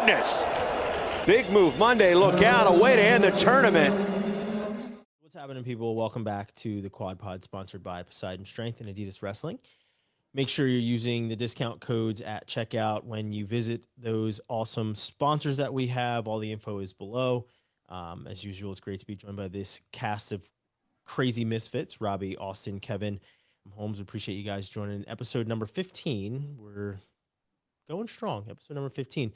goodness. Big move Monday. Look out. A way to end the tournament. What's happening, people? Welcome back to the Quad Pod, sponsored by Poseidon Strength and Adidas Wrestling. Make sure you're using the discount codes at checkout when you visit those awesome sponsors that we have. All the info is below. As usual, it's great to be joined by this cast of crazy misfits, Robbie, Austin, Kevin, and Holmes. Appreciate you guys joining episode number 15. We're going strong. Episode number 15.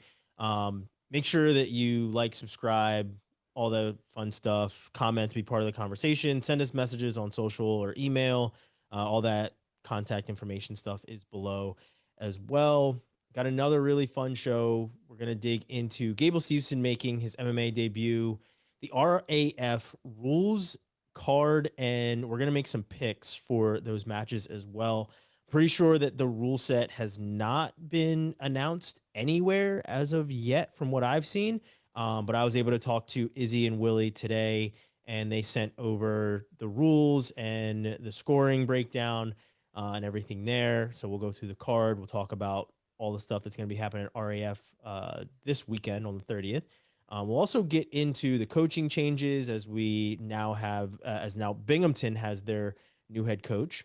Make sure that you like, subscribe, all the fun stuff, comment to be part of the conversation, send us messages on social or email. All that contact information stuff is below as well. Got another really fun show. We're going to dig into Gable Steveson making his MMA debut, the RAF rules card, and we're going to make some picks for those matches as well. Pretty sure that the rule set has not been announced anywhere as of yet from what I've seen. But I was able to talk to Izzy and Willie today, and they sent over the rules and the scoring breakdown and everything there. So we'll go through the card. We'll talk about all the stuff that's going to be happening at RAF this weekend on the 30th. We'll also get into the coaching changes as we now have, as now Binghamton has their new head coach.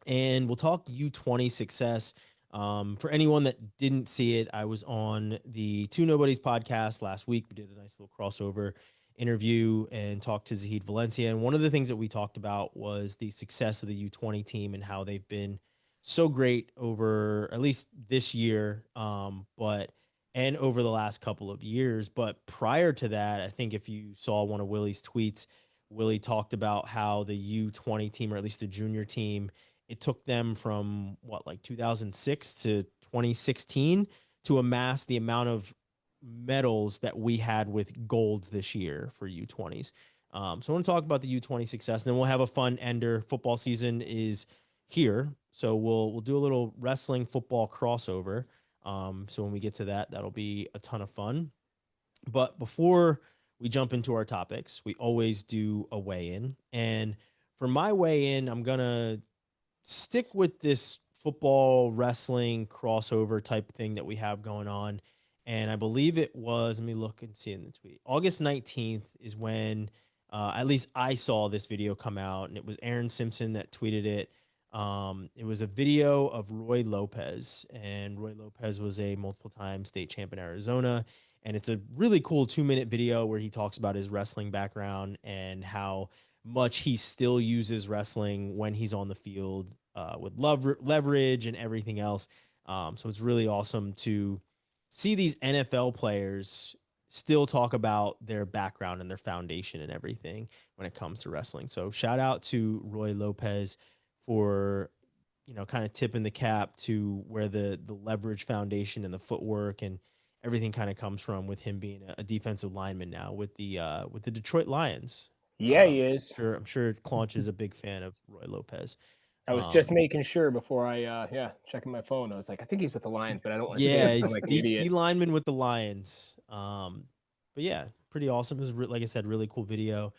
And we'll talk U20 success. For anyone that didn't see it, I was on the Two Nobodies podcast last week. We did a nice little crossover interview and talked to Zahid Valencia. And one of the things that we talked about was the success of the U20 team and how they've been so great over at least this year, and over the last couple of years. But prior to that, I think if you saw one of Willie's tweets, Willie talked about how the U20 team, or at least the junior team, it took them from like 2006 to 2016 to amass the amount of medals that we had with golds this year for U20s. So I want to talk about the U20 success, and then we'll have a fun ender. Football season is here, so we'll do a little wrestling football crossover. So when we get to that, that'll be a ton of fun. But before we jump into our topics, we always do a weigh-in. And for my weigh-in, I'm going to stick with this football wrestling crossover type thing that we have going on. And I believe it was, let me look and see in the tweet, August 19th is when at least I saw this video come out, and it was Aaron Simpson that tweeted it. It was a video of Roy Lopez, and Roy Lopez was a multiple time state champ in Arizona. And it's a really cool 2-minute video where he talks about his wrestling background and how much he still uses wrestling when he's on the field with leverage and everything else. So it's really awesome to see these NFL players still talk about their background and their foundation and everything when it comes to wrestling. So shout out to Roy Lopez for, kind of tipping the cap to where the leverage foundation and the footwork and everything kind of comes from, with him being a defensive lineman now with the Detroit Lions. Yeah, he is. I'm sure Claunch is a big fan of Roy Lopez. I was just making sure before I, checking my phone. I was like, I think he's with the Lions, but I don't want to say he's like an idiot. D lineman with the Lions. But yeah, pretty awesome. It was, like I said, really cool video.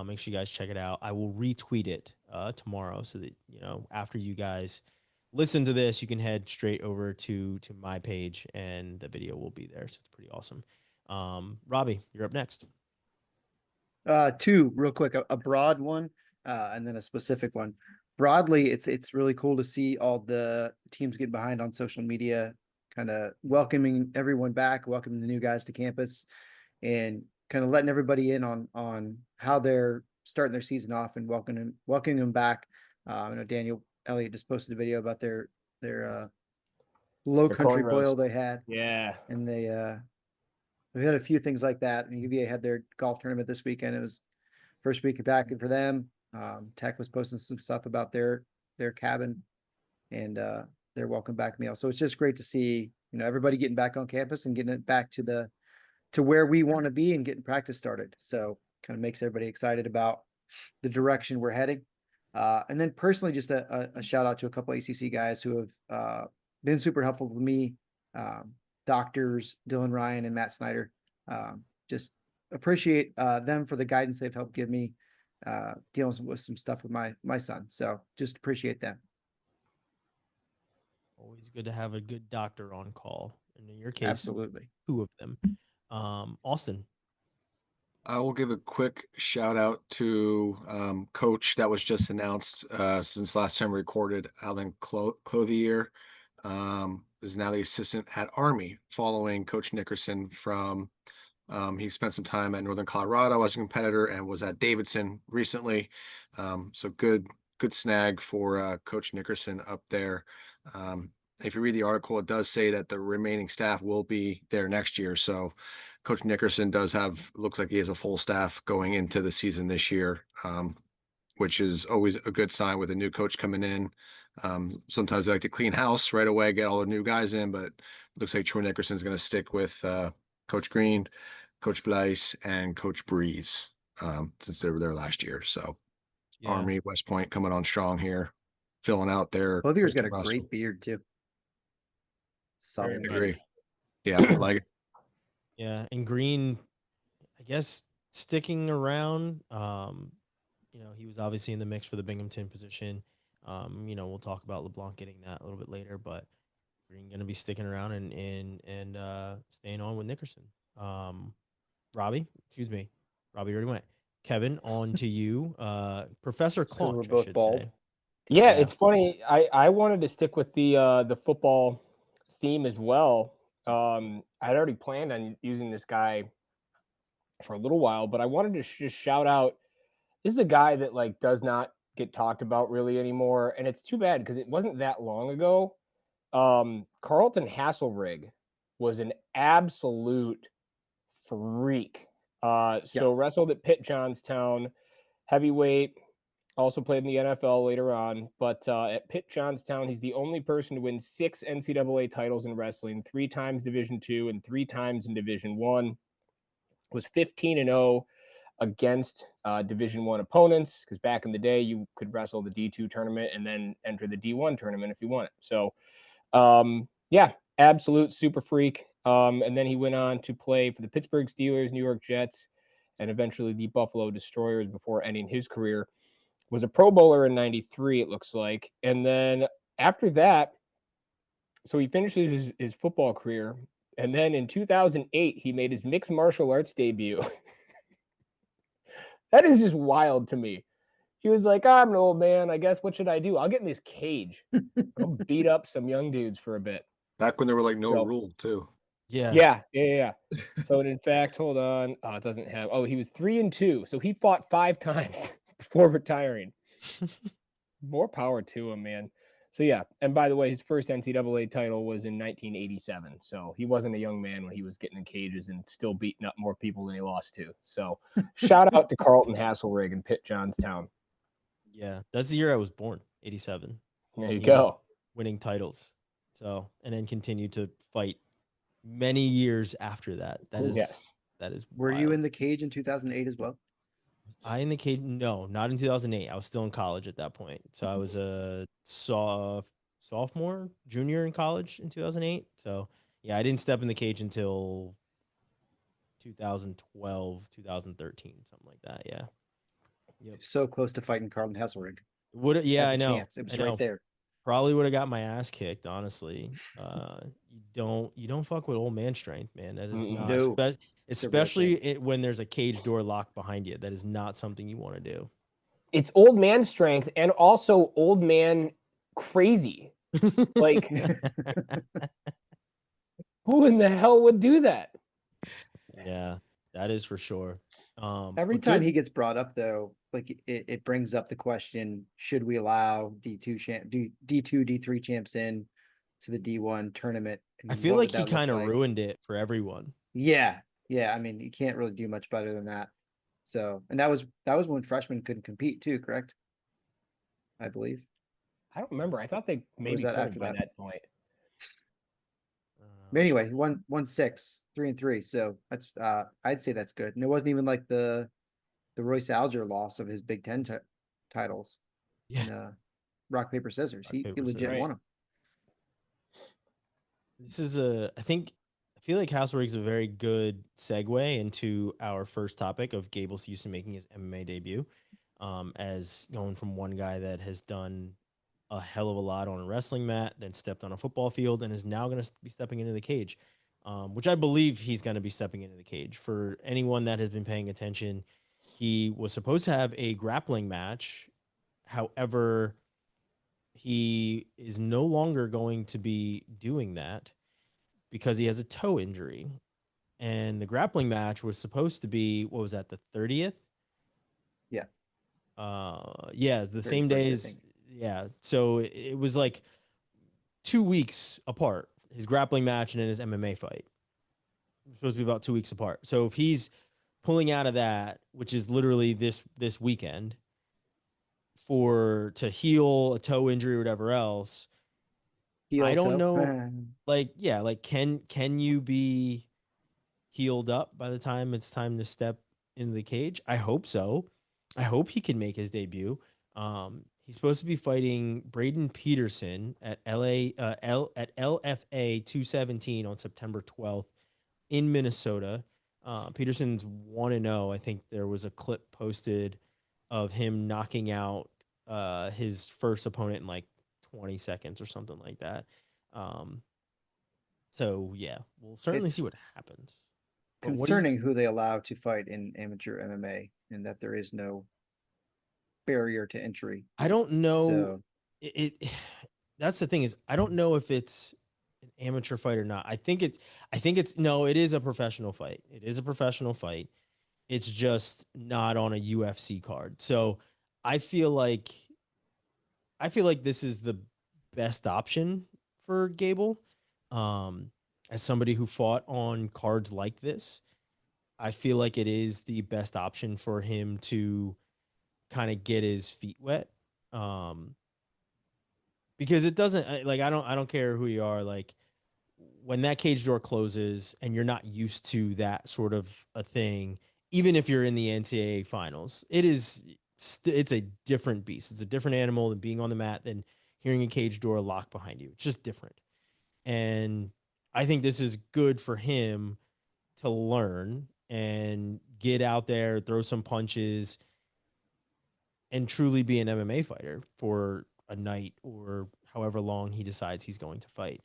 Make sure you guys check it out. I will retweet it tomorrow so that, after you guys listen to this, you can head straight over to my page and the video will be there. So it's pretty awesome. Robbie, you're up next. Two real quick, a broad one, and then a specific one. Broadly, it's really cool to see all the teams get behind on social media, kind of welcoming everyone back, welcoming the new guys to campus, and kind of letting everybody in on how they're starting their season off and welcoming them back. I know Daniel Elliott just posted a video about their low country boil they had. Yeah, and we had a few things like that. And UVA had their golf tournament this weekend. It was first week back for them. Tech was posting some stuff about their cabin and their welcome back meal. So it's just great to see, everybody getting back on campus and getting it back to where we want to be and getting practice started. So kind of makes everybody excited about the direction we're heading. And then personally, just a shout out to a couple ACC guys who have been super helpful with me. Doctors Dylan Ryan and Matt Snyder. Just appreciate them for the guidance they've helped give me dealing with some stuff with my son. So just appreciate them. Always good to have a good doctor on call. and in your case, Absolutely. 2 of them. Austin. I will give a quick shout out to coach that was just announced since last time we recorded. Alan Clothier is now the assistant at Army, following Coach Nickerson from. He spent some time at Northern Colorado as a competitor and was at Davidson recently. So good snag for Coach Nickerson up there. If you read the article, it does say that the remaining staff will be there next year. So Coach Nickerson looks like he has a full staff going into the season this year, which is always a good sign with a new coach coming in. Sometimes they like to clean house right away, get all the new guys in, but it looks like Troy Nickerson's going to stick with Coach Green, Coach Blyce, and Coach Breeze since they were there last year. So Army, West Point coming on strong here, filling out their. Clothier's got a great beard too. Solid. Agree. Yeah, I like it. Yeah, and Green, I guess, sticking around. He was obviously in the mix for the Binghamton position. We'll talk about LeBlanc getting that a little bit later, but Green going to be sticking around and staying on with Nickerson. Robbie already went. Kevin, on to you. Professor Clark, we're both bald. say. Yeah, it's funny. I wanted to stick with the football theme as well. I had already planned on using this guy for a little while, but I wanted to just shout out. This is a guy that does not get talked about really anymore, and it's too bad because it wasn't that long ago. Carlton Hasselrig was an absolute freak. So wrestled at Pitt Johnstown, heavyweight. Also played in the NFL later on, but at Pitt Johnstown, he's the only person to win 6 NCAA titles in wrestling, 3 times Division II and 3 times in Division I. Was 15-0 against Division I opponents, because back in the day, you could wrestle the D2 tournament and then enter the D1 tournament if you wanted. So, absolute super freak. And then he went on to play for the Pittsburgh Steelers, New York Jets, and eventually the Buffalo Destroyers before ending his career. Was a Pro Bowler in 93, it looks like. And then after that, so he finishes his football career. And then in 2008, he made his mixed martial arts debut. That is just wild to me. He was like, I'm an old man. I guess what should I do? I'll get in this cage. I'll beat up some young dudes for a bit. Back when there were no rule too. Yeah. So in fact, hold on. Oh, it doesn't have. Oh, he was 3-2. So he fought 5 times before retiring. More power to him, man. So yeah. And by the way, his first NCAA title was in 1987. So he wasn't a young man when he was getting in cages and still beating up more people than he lost to. So shout out to Carlton Hasselrig and Pitt Johnstown. Yeah, that's the year I was born, 87. There you go. Winning titles. So, and then continued to fight many years after that. That is Were wild. you in the cage in 2008 as well? Was I in the cage? No, not in 2008. I was still in college at that point. So I was a sophomore, junior in college in 2008. So yeah, I didn't step in the cage until 2012, 2013, something like that. Yeah. Yep. So close to fighting Carlton Hasselrig. I know. Chance. It was right there. Probably would have got my ass kicked, honestly. You don't fuck with old man strength, man. That is not, especially when there's a cage door locked behind you. That is not something you want to do. It's old man strength and also old man crazy. Like, who in the hell would do that? Yeah, that is for sure. Every time he gets brought up, though, it brings up the question: should we allow D2, D3 champs in to the D1 tournament? I feel like he kind of ruined it for everyone. Yeah. I mean, you can't really do much better than that. So, and that was when freshmen couldn't compete too, correct? I believe. I don't remember. I thought they maybe could by that point. Anyway, he won 6, 3-3. So that's I'd say that's good. And it wasn't even like the Royce Alger loss of his Big Ten titles. Yeah. In, rock, paper, scissors. He legit won them. This is I feel like Hasselrig's a very good segue into our first topic of Gable Steveson making his MMA debut. As going from one guy that has done a hell of a lot on a wrestling mat, then stepped on a football field, and is now going to be stepping into the cage, which I believe he's going to be stepping into the cage. For anyone that has been paying attention, he was supposed to have a grappling match. However, he is no longer going to be doing that because he has a toe injury. And the grappling match was supposed to be, what was that, the 30th? Yeah. Yeah, the same 31st, I days. think. Yeah. So it was like 2 weeks apart, his grappling match and then his MMA fight. It was supposed to be about 2 weeks apart. So if he's pulling out of that, which is literally this weekend, to heal a toe injury or whatever else, I Heel don't toe. know. Can you be healed up by the time it's time to step into the cage? I hope so. I hope he can make his debut. He's supposed to be fighting Braden Peterson at LFA 217 on September 12th in Minnesota. Peterson's 1-0. I think there was a clip posted of him knocking out his first opponent in like 20 seconds or something like that. So yeah, we'll certainly see It's what happens. But concerning who they allow to fight in amateur MMA, and that there is no barrier to entry. I don't know. So That's the thing, is I don't know if it's an amateur fight or not. I think it's no, it is a professional fight. It is a professional fight. It's just not on a UFC card. So I feel like this is the best option for Gable. As somebody who fought on cards like this, I feel like it is the best option for him to kind of get his feet wet. Because it doesn't, like, I don't care who you are. Like, when that cage door closes and you're not used to that sort of a thing, even if you're in the NCAA finals, it's a different beast. It's a different animal than being on the mat, than hearing a cage door lock behind you. It's just different. And I think this is good for him to learn and get out there, throw some punches, and truly be an MMA fighter for a night or however long he decides he's going to fight.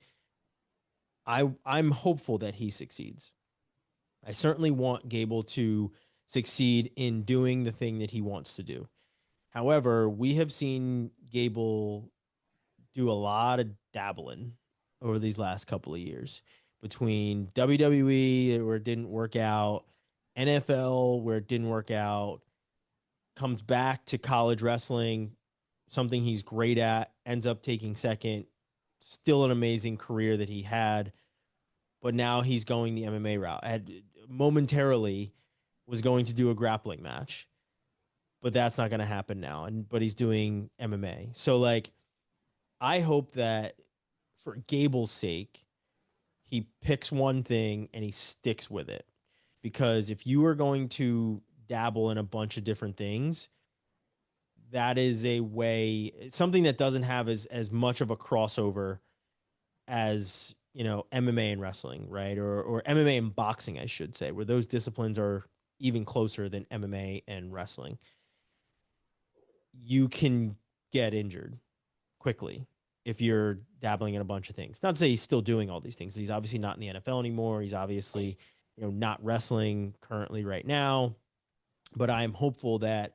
I'm hopeful that he succeeds. I certainly want Gable to succeed in doing the thing that he wants to do. However, we have seen Gable do a lot of dabbling over these last couple of years, between WWE, where it didn't work out, NFL, where it didn't work out, comes back to college wrestling, something he's great at, ends up taking second, still an amazing career that he had, but now he's going the MMA route. Momentarily was going to do a grappling match, but that's not going to happen now. But he's doing MMA. So, like, I hope that for Gable's sake, he picks one thing and he sticks with it. Because if you are going to dabble in a bunch of different things, that is something that doesn't have as much of a crossover as, MMA and wrestling, right? Or MMA and boxing, I should say, where those disciplines are even closer than MMA and wrestling. You can get injured quickly if you're dabbling in a bunch of things. Not to say he's still doing all these things. He's obviously not in the NFL anymore. He's obviously, not wrestling currently right now. But I'm hopeful that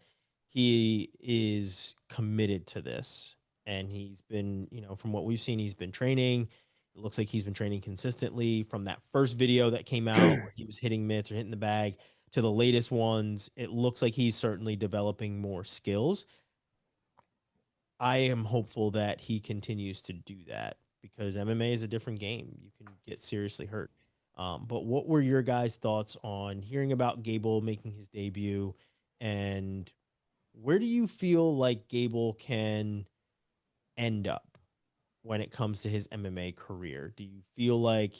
he is committed to this. And he's been, from what we've seen, he's been training. It looks like he's been training consistently from that first video that came out where he was hitting mitts or hitting the bag to the latest ones. It looks like he's certainly developing more skills. I am hopeful that he continues to do that, because MMA is a different game. You can get seriously hurt. But what were your guys' thoughts on hearing about Gable making his debut, and where do you feel like Gable can end up when it comes to his MMA career? Do you feel like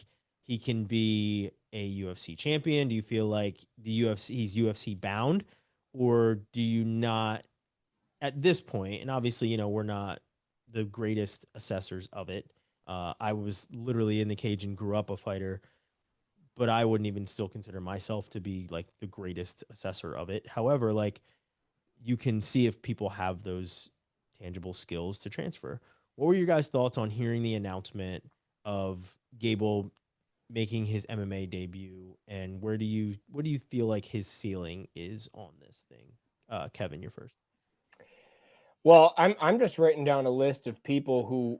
he can be a UFC champion? Do you feel like he's UFC bound, or do you not at this point? And obviously, we're not the greatest assessors of it. I was literally in the cage and grew up a fighter, but I wouldn't even still consider myself to be like the greatest assessor of it. However, like, you can see if people have those tangible skills to transfer. What were your guys' thoughts on hearing the announcement of Gable making his MMA debut, and what do you feel like his ceiling is on this thing? Kevin, you're first. Well, I'm just writing down a list of people who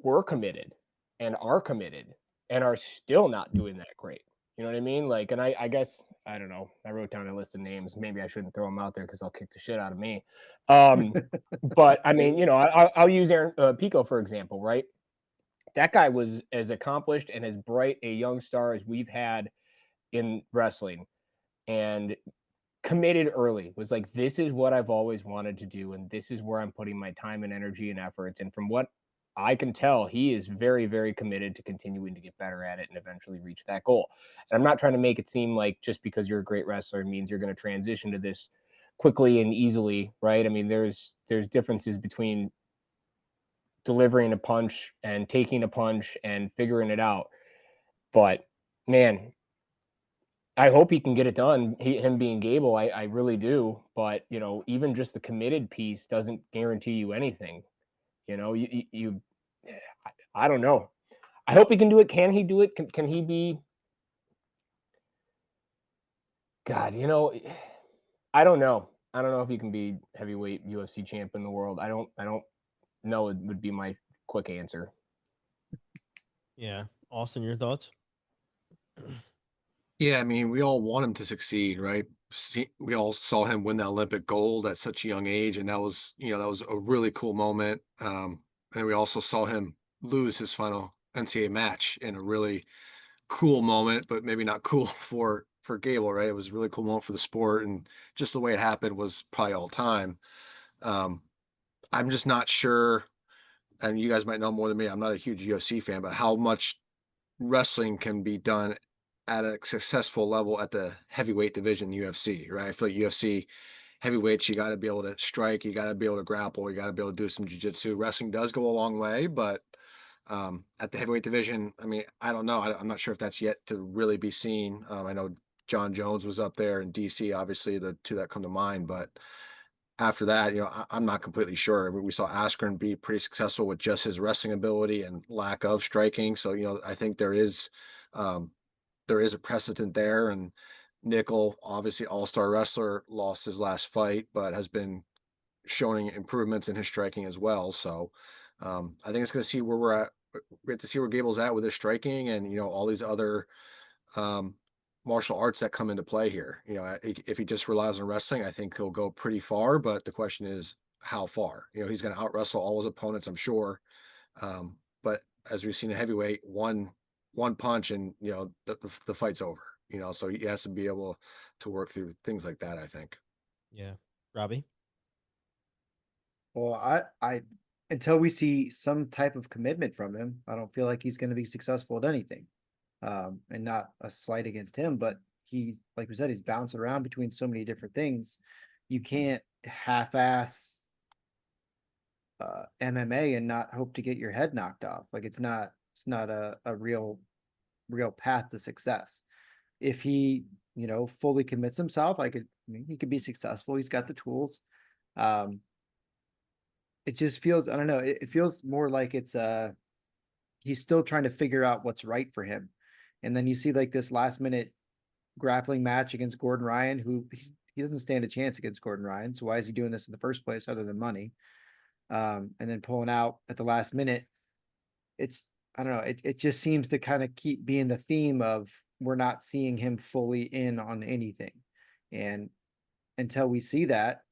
were committed and are still not doing that great. You know what I mean? Like, and I guess, I don't know. I wrote down a list of names. Maybe I shouldn't throw them out there because they'll kick the shit out of me. But I mean, you know, I'll use Aaron Pico, for example, right? That guy was as accomplished and as bright a young star as we've had in wrestling, and committed early. Was like, this is what I've always wanted to do, and this is where I'm putting my time and energy and efforts. And from what I can tell, he is very, very committed to continuing to get better at it and eventually reach that goal. And I'm not trying to make it seem like just because you're a great wrestler means you're going to transition to this quickly and easily, right? I mean, there's differences between delivering a punch and taking a punch and figuring it out. But man, I hope he can get it done. Him being Gable, I really do. But you know, even just the committed piece doesn't guarantee you anything. You know, I don't know. I hope he can do it. Can he do it? Can he be? God, you know, I don't know. I don't know if he can be heavyweight UFC champ in the world. I don't know. It would be my quick answer. Yeah, Austin, your thoughts? Yeah, I mean, we all want him to succeed, right? We all saw him win that Olympic gold at such a young age, and that was, you know, that was a really cool moment. And we also saw him lose his final NCAA match in a really cool moment, but maybe not cool for Gable, right? It was a really cool moment for the sport, and just the way it happened was probably all time. Um, I'm just not sure, and you guys might know more than me. I'm not a huge UFC fan, but how much wrestling can be done at a successful level at the heavyweight division in UFC, right? I feel like UFC heavyweights, you got to be able to strike, you got to be able to grapple, you got to be able to do some jiu-jitsu. Wrestling does go a long way, but at the heavyweight division, I mean, I don't know. I'm not sure if that's yet to really be seen. I know John Jones was up there in DC, obviously the two that come to mind, but after that, you know, I'm not completely sure. I mean, we saw Askren be pretty successful with just his wrestling ability and lack of striking. So, you know, I think um, there is a precedent there. And Nickel, obviously all-star wrestler, lost his last fight, but has been showing improvements in his striking as well. So I think it's going to see where we're at. We have to see where Gable's at with his striking and, you know, all these other um, martial arts that come into play here. You know, if he just relies on wrestling, I think he'll go pretty far. But the question is, how far? You know, he's going to out wrestle all his opponents, I'm sure. But as we've seen in heavyweight, one punch and you know the fight's over. You know, so he has to be able to work through things like that, I think. Yeah, Robbie. Well, I until we see some type of commitment from him, I don't feel like he's going to be successful at anything. And not a slight against him, but he's like we said, he's bouncing around between so many different things. You can't half-ass MMA and not hope to get your head knocked off. Like it's not a real path to success. If he, you know, fully commits himself, I mean, he could be successful. He's got the tools. Um, it just feels, I don't know, it feels more like it's he's still trying to figure out what's right for him. And then you see like this last minute grappling match against Gordon Ryan, who he doesn't stand a chance against Gordon Ryan. So why is he doing this in the first place other than money? And then pulling out at the last minute. It's, I don't know, it just seems to kind of keep being the theme of we're not seeing him fully in on anything. And until we see that,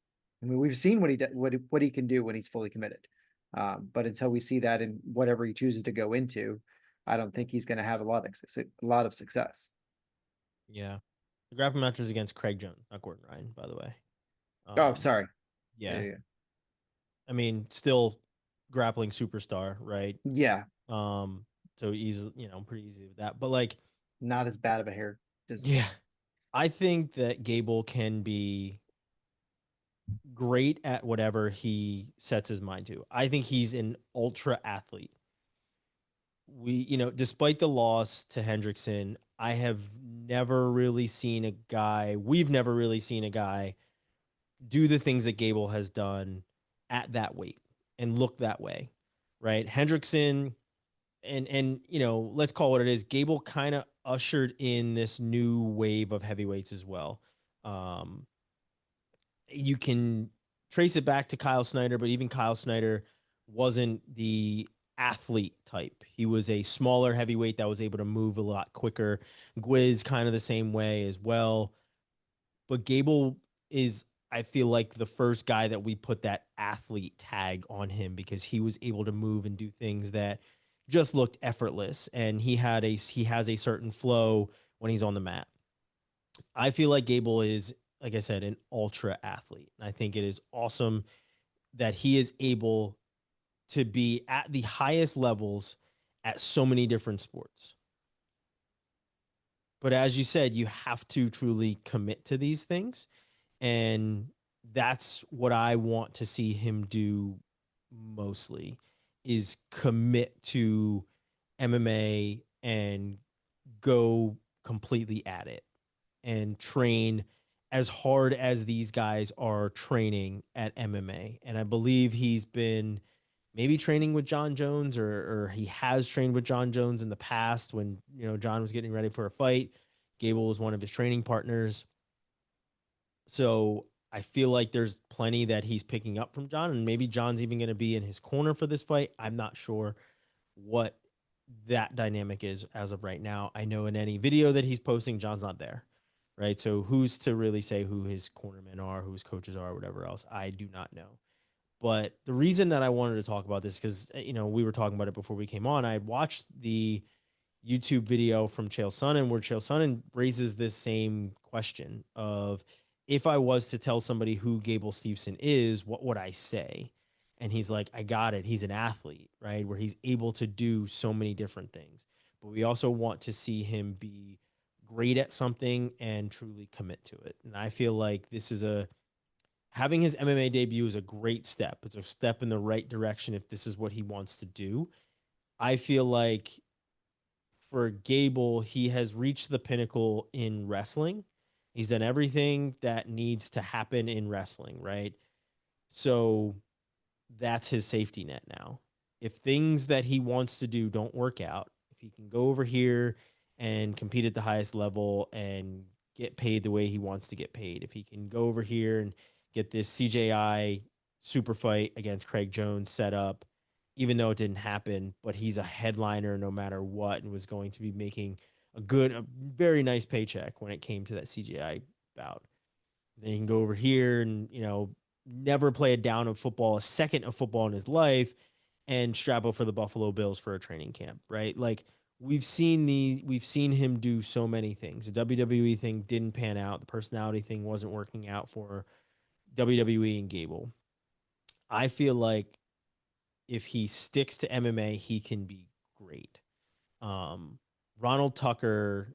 I mean, we've seen what he can do when he's fully committed. But until we see that in whatever he chooses to go into, I don't think he's going to have a lot of success. Yeah, the grappling match was against Craig Jones, not Gordon Ryan, by the way. Oh, sorry. Yeah. I mean, still grappling superstar, right? Yeah. So he's, you know, pretty easy with that. But like, not as bad of a hair. Yeah, I think that Gable can be great at whatever he sets his mind to. I think he's an ultra athlete. You know, despite the loss to Hendrickson, I have never really seen a guy, we've never really seen a guy do the things that Gable has done at that weight and look that way. right? Hendrickson and you know, let's call it what it is. Gable kind of ushered in this new wave of heavyweights as well. Um, you can trace it back to Kyle Snyder, but even Kyle Snyder wasn't the athlete type. He was a smaller heavyweight that was able to move a lot quicker. Gwiz kind of the same way as well. But Gable is, I feel like, the first guy that we put that athlete tag on him because he was able to move and do things that just looked effortless, and he has a certain flow when he's on the mat. I feel like Gable is, like I said, an ultra athlete. And I think it is awesome that he is able to be at the highest levels at so many different sports. But as you said, you have to truly commit to these things. And that's what I want to see him do mostly, is commit to MMA and go completely at it and train as hard as these guys are training at MMA. And I believe he's been maybe training with John Jones, or he has trained with John Jones in the past when, you know, John was getting ready for a fight. Gable was one of his training partners. So I feel like there's plenty that he's picking up from John, and maybe John's even going to be in his corner for this fight. I'm not sure what that dynamic is as of right now. I know in any video that he's posting, John's not there, right? So who's to really say who his cornermen are, who his coaches are, or whatever else? I do not know. But the reason that I wanted to talk about this, because, you know, we were talking about it before we came on. I watched the YouTube video from Chael Sonnen where Chael Sonnen raises this same question of, if I was to tell somebody who Gable Steveson is, what would I say? And he's like, I got it. He's an athlete, right? Where he's able to do so many different things. But we also want to see him be great at something and truly commit to it. And I feel like having his MMA debut is a great step. It's a step in the right direction if this is what he wants to do. I feel like for Gable, he has reached the pinnacle in wrestling. He's done everything that needs to happen in wrestling, right? So that's his safety net now. If things that he wants to do don't work out, if he can go over here and compete at the highest level and get paid the way he wants to get paid, if he can go over here and get this CJI super fight against Craig Jones set up, even though it didn't happen, but he's a headliner no matter what and was going to be making a very nice paycheck when it came to that CGI bout. Then he can go over here and, you know, never play a down of football, a second of football in his life, and strap up for the Buffalo Bills for a training camp, right? Like, we've seen him do so many things. The WWE thing didn't pan out. The personality thing wasn't working out for WWE and Gable. I feel like if he sticks to MMA, he can be great. Ronald Tucker,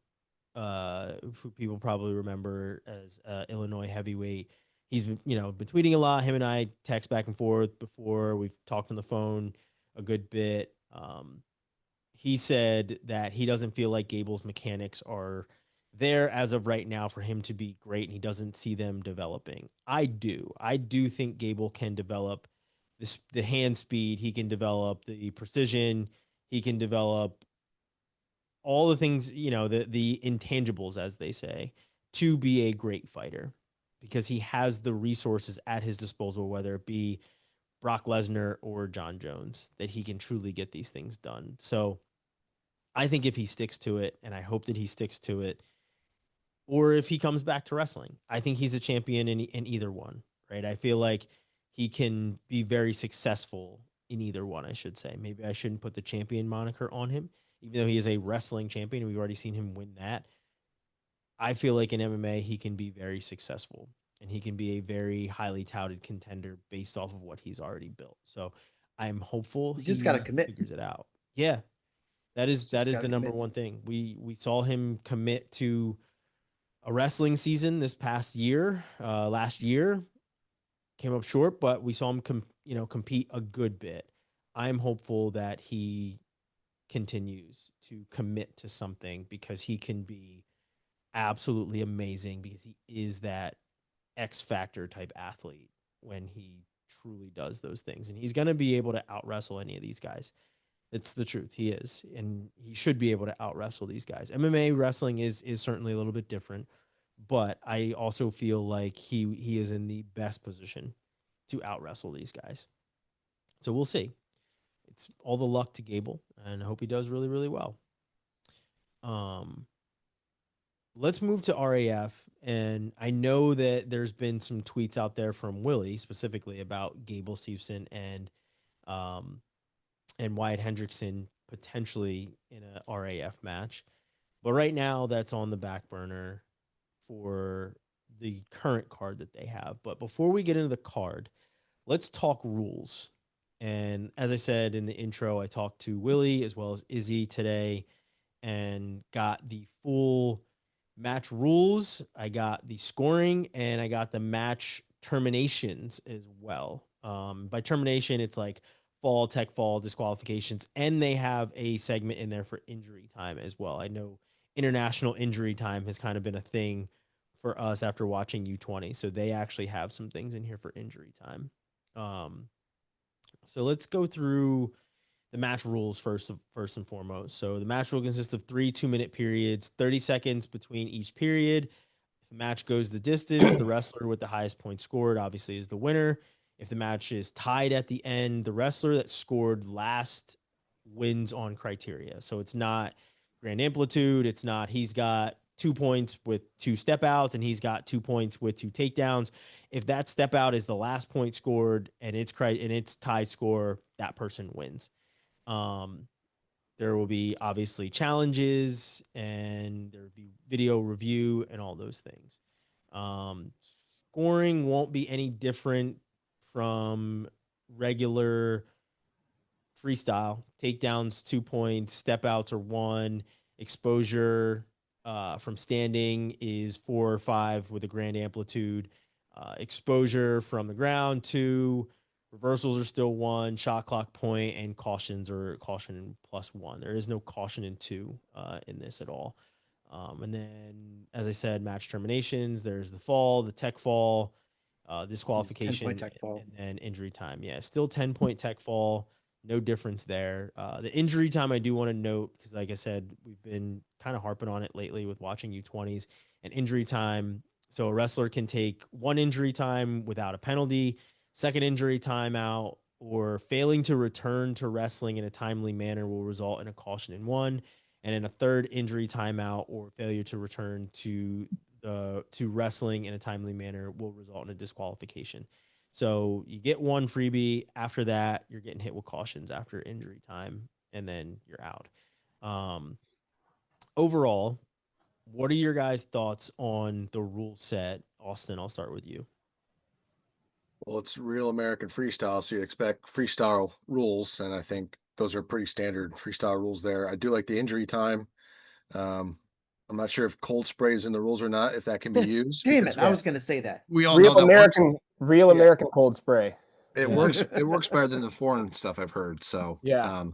who people probably remember as Illinois heavyweight, he's been, you know, been tweeting a lot. Him and I text back and forth before. We've talked on the phone a good bit. He said that he doesn't feel like Gable's mechanics are there as of right now for him to be great, and he doesn't see them developing. I do. I do think Gable can develop the hand speed. He can develop the precision. He can develop all the things, you know, the intangibles, as they say, to be a great fighter, because he has the resources at his disposal, whether it be Brock Lesnar or John Jones, that he can truly get these things done. So I think if he sticks to it, and I hope that he sticks to it, or if he comes back to wrestling, I think he's a champion in either one, right? I feel like he can be very successful in either one, I should say. Maybe I shouldn't put the champion moniker on him, even though he is a wrestling champion. We've already seen him win that. I feel like in MMA, he can be very successful, and he can be a very highly touted contender based off of what he's already built. So I'm hopeful You just got to commit. figures it out. Yeah, that is Just the gotta number commit. one thing. We saw him commit to a wrestling season this past year. Last year came up short, but we saw him compete a good bit. I'm hopeful that he continues to commit to something, because he can be absolutely amazing, because he is that X factor type athlete when he truly does those things. And he's going to be able to out wrestle any of these guys. It's the truth. He is, and he should be able to out wrestle these guys. MMA wrestling is certainly a little bit different, but I also feel like he is in the best position to out wrestle these guys. So we'll see. It's all the luck to Gable, and I hope he does really, really well. Let's move to RAF, and I know that there's been some tweets out there from Willie specifically about Gable Steveson and Wyatt Hendrickson potentially in a RAF match. But right now, that's on the back burner for the current card that they have. But before we get into the card, let's talk rules. And as I said in the intro, I talked to Willie as well as Izzy today and got the full match rules. I got the scoring and I got the match terminations as well. By termination, it's like fall, tech fall, disqualifications, and they have a segment in there for injury time as well. I know international injury time has kind of been a thing for us after watching U20. So they actually have some things in here for injury time. So let's go through the match rules first and foremost. So the match will consist of 3 2-minute periods, 30 seconds between each period. If the match goes the distance, the wrestler with the highest points scored obviously is the winner. If the match is tied at the end, the wrestler that scored last wins on criteria. So it's not grand amplitude. It's not he's got 2 points with 2 step outs and he's got 2 points with 2 takedowns. If that step out is the last point scored and it's tied score, that person wins. There will be obviously challenges and there will be video review and all those things. Scoring won't be any different from regular freestyle. Takedowns, 2 points, step outs are 1, exposure from standing is 4 or 5 with a grand amplitude. Exposure from the ground, 2. Reversals are still 1. Shot clock point and cautions are caution +1. There is no caution in 2 in this at all. And then, as I said, match terminations. There's the fall, the tech fall, disqualification, 10-point tech fall. and then injury time. Yeah, still 10-point tech fall. No difference there. The injury time I do want to note because, like I said, we've been kind of harping on it lately with watching U20s and injury time. So a wrestler can take 1 injury time without a penalty, 2nd injury timeout, or failing to return to wrestling in a timely manner will result in a caution in 1, and in a 3rd injury timeout or failure to return to wrestling in a timely manner will result in a disqualification. So you get 1 freebie. After that, you're getting hit with cautions after injury time, and then you're out. Overall, what are your guys' thoughts on the rule set? Austin, I'll start with you. Well, it's Real American Freestyle, so you expect freestyle rules, and I think those are pretty standard freestyle rules there. I do like the injury time. I'm not sure if cold spray is in the rules or not, if that can be used. Damn because it! I was going to say that. we all know that Real American cold spray. it Yeah. works. It works better than the foreign stuff I've heard. So Yeah.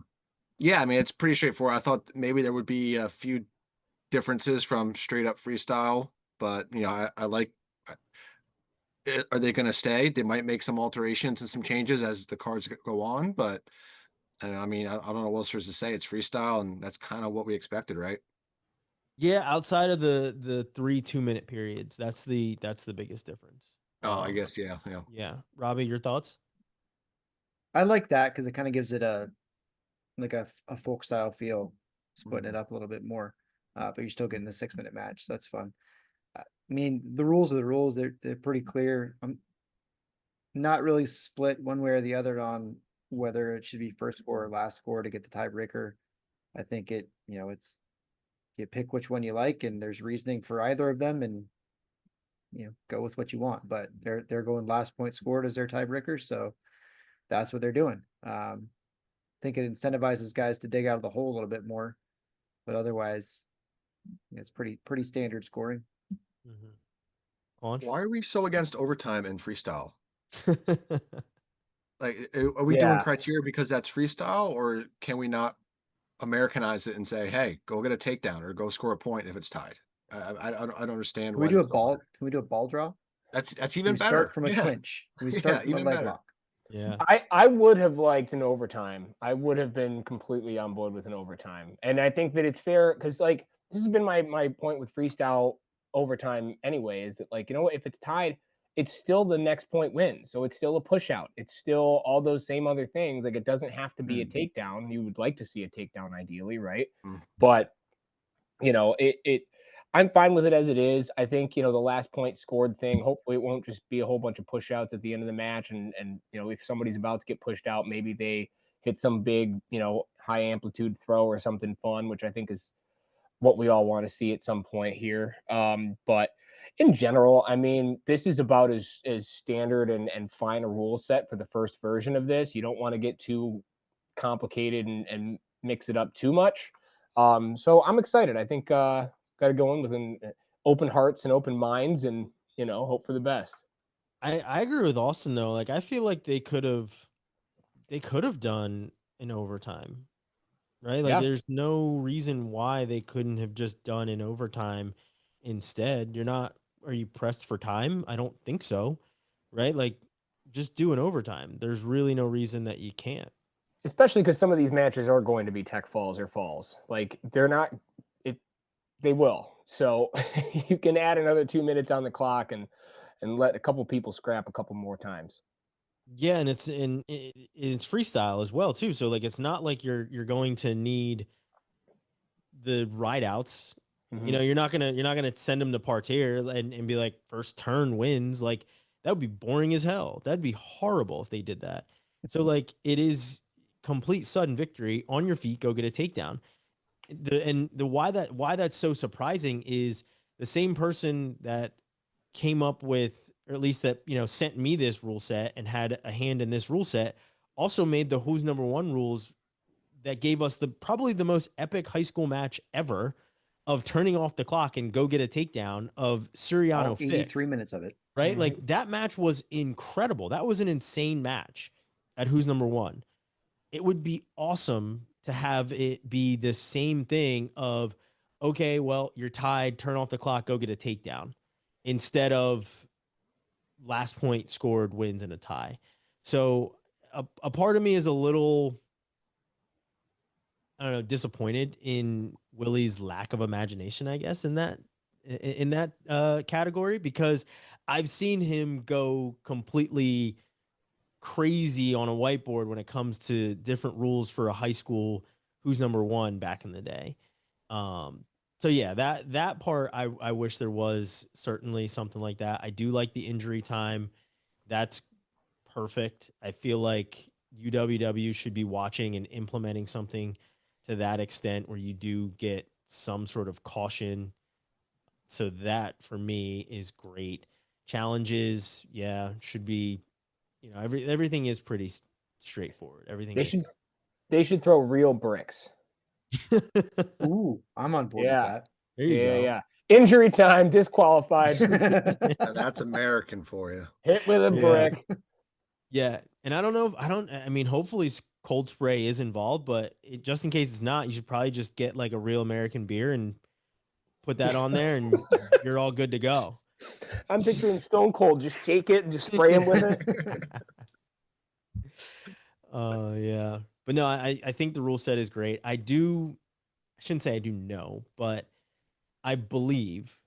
I mean, it's pretty straightforward. I thought maybe there would be a few differences from straight up freestyle, but I like. Are they going to stay? They might make some alterations and some changes as the cards go on, but I mean, I don't know what else there's to say. It's freestyle, and that's kind of what we expected, right? Yeah, outside of the 3 2-minute periods, that's the biggest difference. Oh, I guess yeah. Yeah, Robbie, your thoughts? I like that because it kind of gives it a folk style feel, splitting it up a little bit more. But you're still getting the 6-minute match, so that's fun. I mean, the rules are the rules. They're pretty clear. I'm not really split one way or the other on whether it should be first score or last score to get the tiebreaker. I think it's you pick which one you like, and there's reasoning for either of them, and go with what you want. But they're going last point scored as their tiebreaker, so that's what they're doing. I think it incentivizes guys to dig out of the hole a little bit more, but otherwise, it's pretty standard scoring. Launch? Why are we so against overtime in freestyle? Like, are we doing criteria because that's freestyle, or can we not Americanize it and say, hey, go get a takedown or go score a point if it's tied? I don't understand. Can we do a ball? Can we do a ball draw? That's even we better. start from a clinch. We start from a leg lock. Yeah. I would have liked an overtime. I would have been completely on board with an overtime. And I think that it's fair because, like, this has been my point with freestyle overtime anyway, is that, like, you know what, if it's tied, it's still the next point wins. So it's still a push out. It's still all those same other things. Like, it doesn't have to be a takedown. You would like to see a takedown ideally, right? But I'm fine with it as it is. I think, the last point scored thing, hopefully it won't just be a whole bunch of push outs at the end of the match. And if somebody's about to get pushed out, maybe they hit some big, high amplitude throw or something fun, which I think is what we all want to see at some point here. But in general, I mean, this is about as standard and fine a rule set for the first version of this. You don't want to get too complicated and mix it up too much. So I'm excited. I think got to go in with an open hearts and open minds, and hope for the best. I agree with Austin though. Like, I feel like they could have done an overtime, right? Like, Yeah. there's no reason why they couldn't have just done an overtime instead. Are you pressed for time? I don't think so, right? Like, just do an overtime. There's really no reason that you can't. Especially because some of these matches are going to be tech falls or falls. Like, they're not. They will. So you can add another 2 minutes on the clock and let a couple people scrap a couple more times. Yeah, and it's freestyle as well too. So, like, it's not like you're going to need the ride outs. Mhm. You're not gonna send them to parterre and be like, first turn wins. Like, that would be boring as hell. That'd be horrible if they did that. So, like, it is complete sudden victory on your feet. Go get a takedown. Why that's so surprising is the same person that came up with, or at least that sent me this rule set and had a hand in this rule set, also made the Who's Number One rules that gave us probably the most epic high school match ever of turning off the clock and go get a takedown of Suriano All 83 minutes of it. right? Like, that match was incredible. That was an insane match at Who's Number One. It would be awesome to have it be the same thing of, okay, well, you're tied, turn off the clock, go get a takedown, instead of last point scored wins in a tie. So a part of me is a little, I don't know, disappointed in Willie's lack of imagination, I guess, in that category, because I've seen him go completely crazy on a whiteboard when it comes to different rules for a high school Who's Number One back in the day. So yeah, that part, I wish there was certainly something like that. I do like the injury time. That's perfect. I feel like UWW should be watching and implementing something to that extent where you do get some sort of caution. So that for me is great. Challenges, yeah, should be, everything is pretty straightforward. Everything They should throw real bricks. Ooh, I'm on board with that. There you go. Yeah. Injury time, disqualified. That's American for you. Hit with a brick. Yeah. And I don't know I mean, hopefully cold spray is involved, but just in case it's not, you should probably just get like a Real American beer and put that on there and you're all good to go. I'm picturing Stone Cold. Just shake it and just spray him with it. Yeah. But no, I think the rule set is great. I shouldn't say I do know, but I believe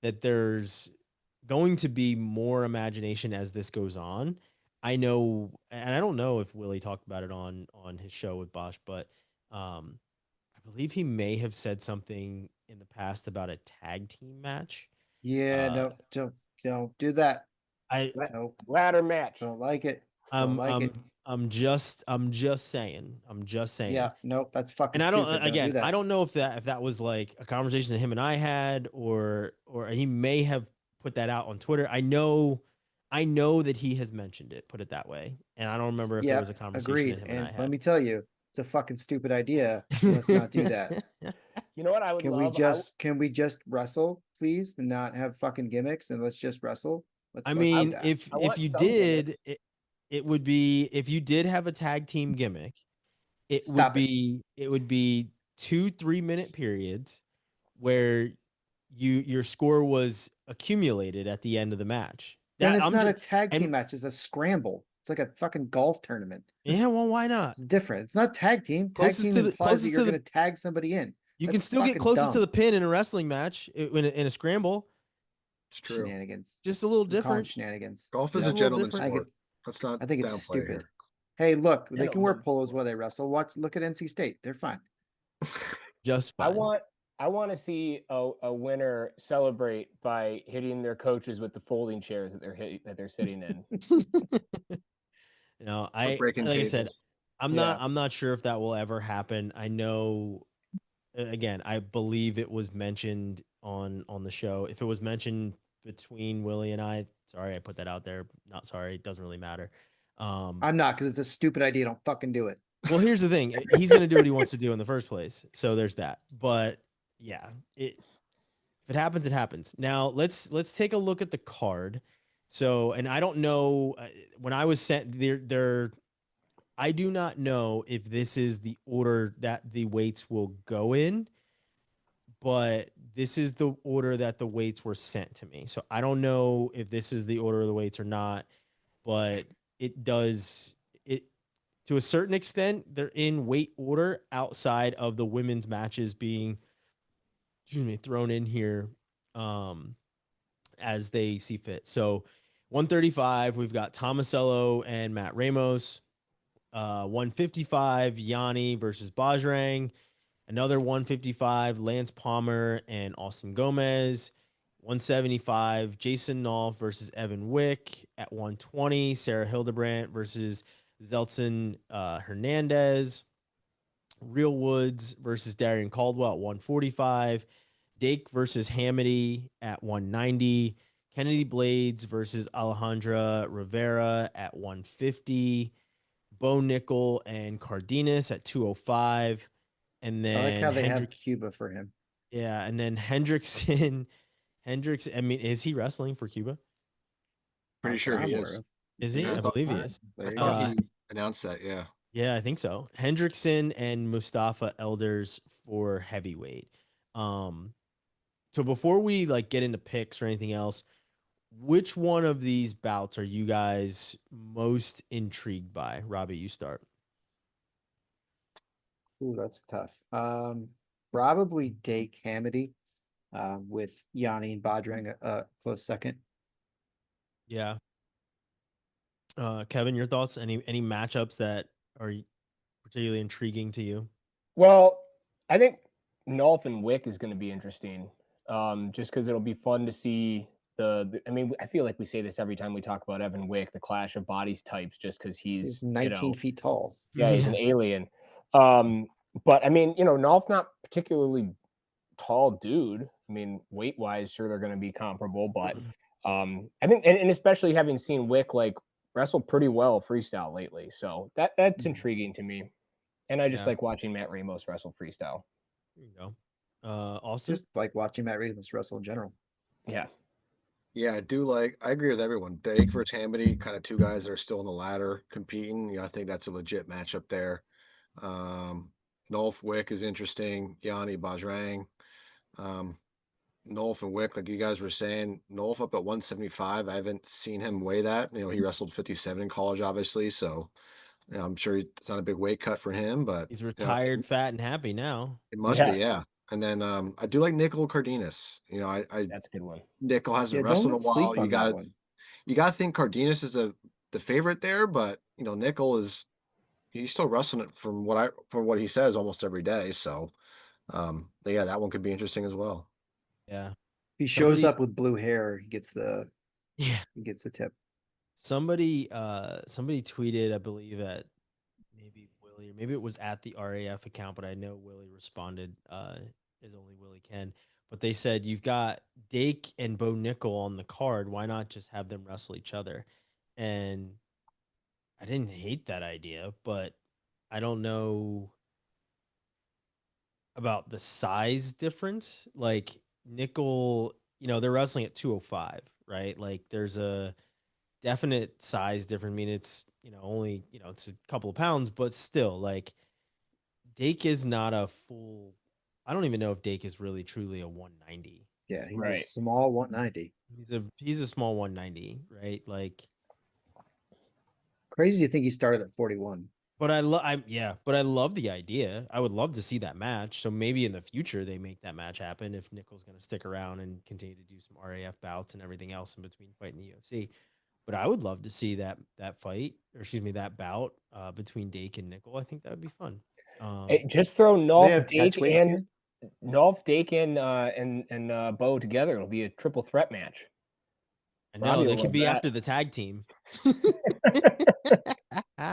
that there's going to be more imagination as this goes on. I know, and I don't know if Willie talked about it on his show with Bosch, but I believe he may have said something in the past about a tag team match. Yeah, no, don't do that. Nope. Ladder match. Don't like it. Don't like it. I'm just saying. Yeah, nope, that's fucking And I don't, stupid. again, do I don't know if that was like a conversation that him and I had, or he may have put that out on Twitter. I know that he has mentioned it, put it that way. And I don't remember if there was a conversation agreed. that him and I had. Let me tell you, it's a fucking stupid idea. Let's not do that. You know what I would love? Can we just wrestle, please, and not have fucking gimmicks, and let's just wrestle? I mean, if you did, it would be, if you did have a tag team gimmick, it would be 2-3 minute periods where your score was accumulated at the end of the match. Then it's not a tag team match, it's a scramble. It's like a fucking golf tournament. Yeah, well, why not? It's different. It's not tag team. Tag Closest team to the- implies closest that to you're the- going to tag somebody in. You That's can still get fucking closest to dumb. the pin in a wrestling match in a scramble. It's true. Shenanigans. Just a little I'm calling different. shenanigans. Golf is Just a a little gentleman's different. sport. Let's not I think it's downplay stupid. here. Hey, look, they can wear Gentleman's polos sport. while they wrestle. Look at NC State. They're fine. Just I fine. want to see a winner celebrate by hitting their coaches with the folding chairs that they're sitting in. No, Or breaking like I said, tables. I'm Yeah. not sure if that will ever happen. I know, again, I believe it was mentioned on the show. If it was mentioned between Willie and I, sorry, I put that out there. Not sorry, it doesn't really matter. I'm not because it's a stupid idea. Don't fucking do it. Well, here's the thing. He's going to do what he wants to do in the first place. So there's that. But yeah, if it happens, it happens. Now let's take a look at the card. So, and I don't know when I was sent there, I do not know if this is the order that the weights will go in, but this is the order that the weights were sent to me. So I don't know if this is the order of the weights or not, but it does it to a certain extent. They're in weight order outside of the women's matches being, thrown in here as they see fit. So 135, we've got Tomasello and Matt Ramos. 155, Yanni versus Bajrang. Another 155, Lance Palmer and Austin Gomez. 175, Jason Nolf versus Evan Wick. At 120, Sarah Hildebrandt versus Zeltsin Hernandez. Real Woods versus Darian Caldwell at 145. Dake versus Hamity at 190. Kennedy Blades versus Alejandra Rivera at 150. Bo Nickel and Cardenas at 205. And I like then how they have Cuba for him. yeah, and then Hendrickson. I mean, is he wrestling for Cuba? Pretty sure he is. Is he? Yeah, I believe he is. There I you thought go. he announced that. Yeah. Yeah, I think so. Hendrickson and Mustafa Elders for heavyweight. So before we like get into picks or anything else, which one of these bouts are you guys most intrigued by? Robbie, you start. Ooh, that's tough. Probably Dake Hamity, with Yanni and Bajrang a close second. Yeah. Kevin, your thoughts? Any matchups that are particularly intriguing to you? Well, I think Nolf and Wick is going to be interesting, just because it'll be fun to see I mean, I feel like we say this every time we talk about Evan Wick, the clash of bodies types, just because He's 19 feet tall. yeah, he's an alien. But I mean, Nolf's not particularly tall dude. I mean, weight wise, sure they're going to be comparable, but I think, and especially having seen Wick like wrestle pretty well freestyle lately, so that's intriguing to me. And I just like watching Matt Ramos wrestle freestyle. There you go. Austin? Just like watching Matt Ramos wrestle in general. Yeah. Yeah, I agree with everyone. Dake versus Hamity, kind of two guys that are still on the ladder competing. I think that's a legit matchup there. Nolf Wick is interesting. Yanni Bajrang. Nolf and Wick, like you guys were saying, Nolf up at 175. I haven't seen him weigh that. He wrestled 57 in college, obviously. So I'm sure it's not a big weight cut for him, but He's retired, fat, and happy now. it must be, yeah. And then I do like Nickel Cardenas. That's a good one. Nickel hasn't Yeah, wrestled in a don't sleep while. on that one. You got to think Cardenas is the favorite there, but Nickel he's still wrestling it from what he says almost every day. So, yeah, that one could be interesting as well. Yeah. If he shows up with blue hair, he gets the tip. Somebody tweeted, I believe at maybe Willie, or maybe it was at the RAF account, but I know Willie responded as only Willie can. But they said, you've got Dake and Bo Nickel on the card. Why not just have them wrestle each other? And I didn't hate that idea, but I don't know about the size difference. Like Nickel, they're wrestling at 205, right? Like there's a definite size difference. I mean, it's, only, it's a couple of pounds, but still, like Dake is not a full, I don't even know if Dake is really truly a 190. Yeah, he's a Right. small 190. He's a small 190, right? Like Crazy to think he started at 41. But I love the idea. I would love to see that match. So maybe in the future they make that match happen if Nichols going to stick around and continue to do some RAF bouts and everything else in between fighting the UFC. But I would love to see that fight, or excuse me, that bout between Dake and Nickel. I think that would be fun. Hey, just throw They have Dake catchweights and here? Bo together. It'll be a triple threat match. I know Robbie they will could love be that. after the tag team.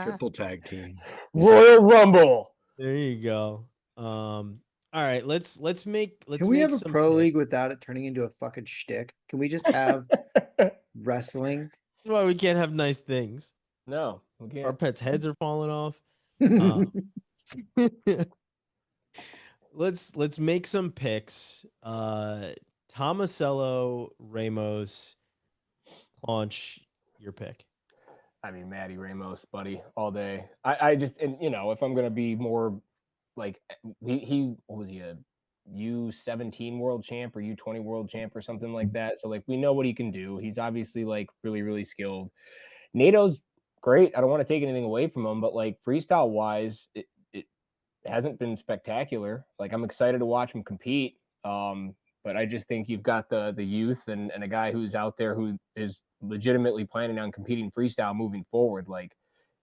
Triple tag team. Royal Rumble. There you go. All right, let's make Can we have a some pro picks. league without it turning into a fucking shtick? Can we just have wrestling? That's why we can't have nice things. No, we Our can't. pets' heads are falling off. Let's make some picks. Tomasello, Ramos, launch your pick. I mean, Matty Ramos, buddy, all day. I just, and you know, if I'm gonna be more like he what was he, a U17 world champ or U20 world champ or something like that? So like we know what he can do. He's obviously like really, really skilled. NATO's great. I don't want to take anything away from him, but like freestyle wise, it hasn't been spectacular. Like I'm excited to watch him compete. But I just think you've got the youth and a guy who's out there who is legitimately planning on competing freestyle moving forward. Like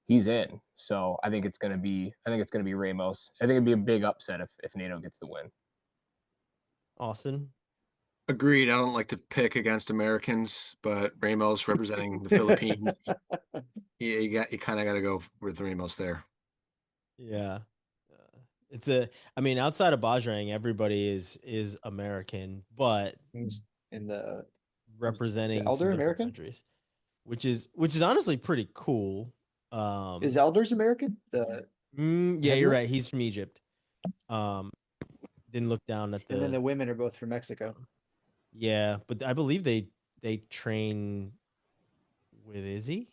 he's in. So I think it's gonna be Ramos. I think it'd be a big upset if NATO gets the win. Austin. Agreed. I don't like to pick against Americans, but Ramos representing the Philippines. You kind of got to go with Ramos there. Yeah. I mean, outside of Bajrang, everybody is American, but in the representing Elder some different American? countries, which is honestly pretty cool. Is Elders American? Yeah, you're heavyweight? right. He's from Egypt. Didn't look down at And then the women are both from Mexico. Yeah, but I believe they train with Izzy.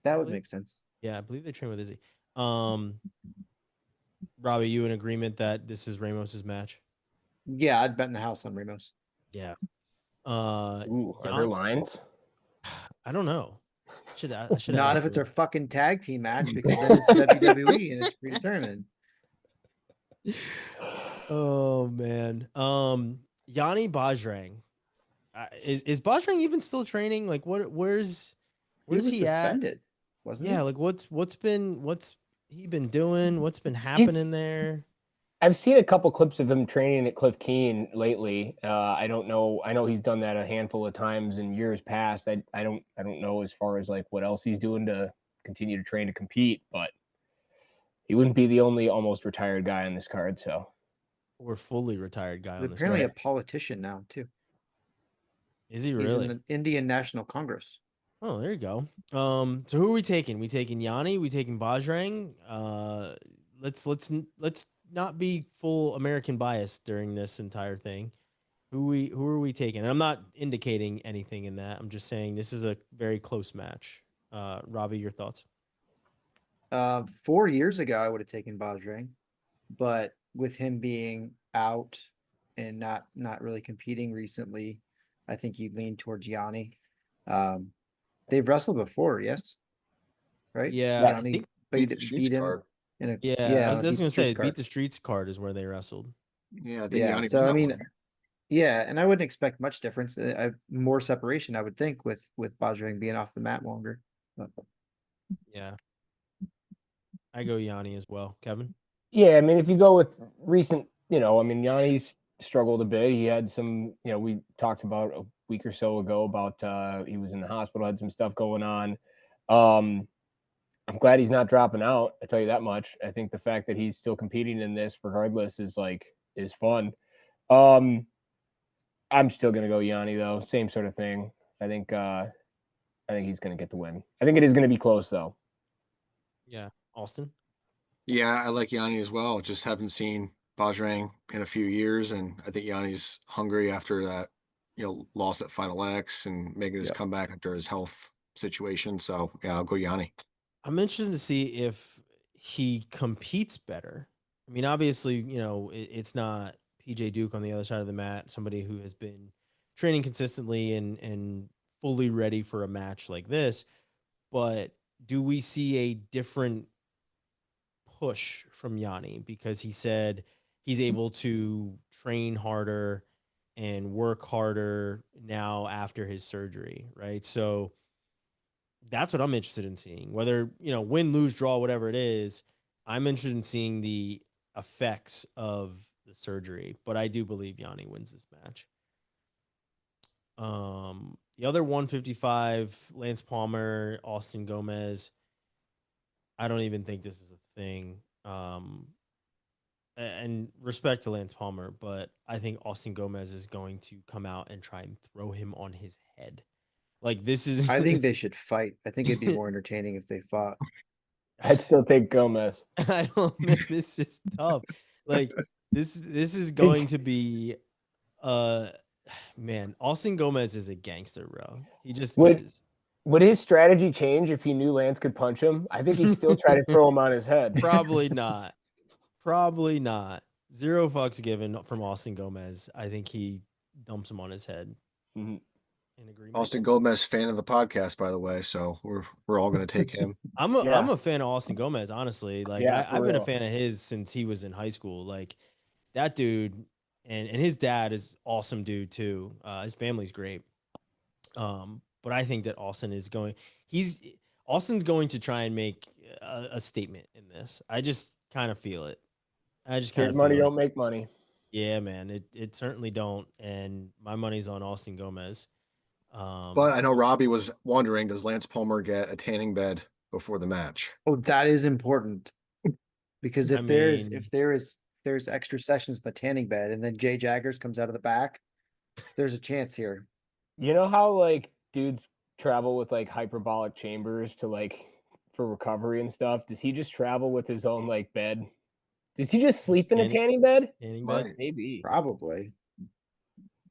That would make sense. Yeah, I believe they train with Izzy. Robbie, you in agreement that this is Ramos's match? Yeah, I'd bet in the house on Ramos. Yeah. Ooh, are there lines? I don't know. I should Not ask if it's you. a fucking tag team match, because then it's WWE and it's predetermined. Oh man. Yanni Bajrang. Is Bajrang even still training? Like where's He was he suspended, at? wasn't Yeah, he? like what's he been doing? What's been happening there? I've seen a couple clips of him training at Cliff Keen lately. I don't know. I know he's done that a handful of times in years past. I don't know as far as like what else he's doing to continue to train to compete, but he wouldn't be the only almost retired guy on this card. So Or fully retired guy He's on this apparently card. a politician now too. Is he He's really? in the Indian National Congress. Oh, there you go. So who are we taking? We taking Yanni? We taking Bajrang? Let's not be full American bias during this entire thing. Who are we taking? And I'm not indicating anything in that. I'm just saying this is a very close match. Robbie, your thoughts? 4 years ago, I would have taken Bajrang, but with him being out and not really competing recently, I think you lean towards Yanni. They've wrestled before, yes, right? Yeah, Yes. Yanni Beat the beat Streets him card. in a yeah. I was on a just Beat the gonna say Streets card. Beat the Streets card is where they wrestled. Yeah, I think Yeah, Yanni so won I that mean, one. yeah, and I wouldn't expect much difference. More separation, I would think, with Bajrang being off the mat longer. But Yeah, I go Yanni as well. Kevin. yeah, I mean, if you go with recent, I mean, Yanni's struggled a bit. He had some, we talked about a week or so ago about he was in the hospital, had some stuff going on. I'm glad he's not dropping out. I tell you that much. I think the fact that he's still competing in this, regardless, is fun. I'm still gonna go Yanni though. Same sort of thing. I think he's gonna get the win. I think it is gonna be close though. Yeah, Austin. Yeah, I like Yanni as well. Just haven't seen Bajrang in a few years, and I think Yanni's hungry after that, loss at Final X and making his Yep. comeback after his health situation. So yeah, I'll go Yanni. I'm interested to see if he competes better. I mean, obviously, it's not PJ Duke on the other side of the mat, somebody who has been training consistently and fully ready for a match like this. but do we see a different push from Yanni? Because he said he's able to train harder and work harder now after his surgery, right? So that's what I'm interested in seeing. Whether, win, lose, draw, whatever it is, I'm interested in seeing the effects of the surgery. But I do believe Yanni wins this match. The other 155, Lance Palmer, Austin Gomez. I don't even think this is a thing. And respect to Lance Palmer, but I think Austin Gomez is going to come out and try and throw him on his head. Like, this is. I think they should fight. I think it'd be more entertaining if they fought. I'd still take Gomez. I don't know. This is tough. Like, this is going to be man, Austin Gomez is a gangster, bro. He just is. Would his strategy change if he knew Lance could punch him? I think he'd still try to throw him on his head. Probably not. Probably not. 0 fucks given from Austin Gomez. I think he dumps him on his head. Mm-hmm. In agreement. Austin Gomez, fan of the podcast, by the way. So we're all going to take him. I'm a fan of Austin Gomez, honestly. Like, I've been a fan of his since he was in high school. Like, that dude, and his dad is awesome dude too. His family's great. But I think that Austin's going to try and make a statement in this. I just kind of feel it. Money don't make money. Yeah, man, it certainly don't. And my money's on Austin Gomez. But I know Robbie was wondering, does Lance Palmer get a tanning bed before the match? Oh, that is important. Because if there's extra sessions in the tanning bed and then Jay Jaggers comes out of the back, there's a chance here. You know how like dudes travel with like hyperbolic chambers to like for recovery and stuff? Does he just travel with his own like bed? Does he just sleep in a tanning bed? Tanning bed? Maybe. Probably.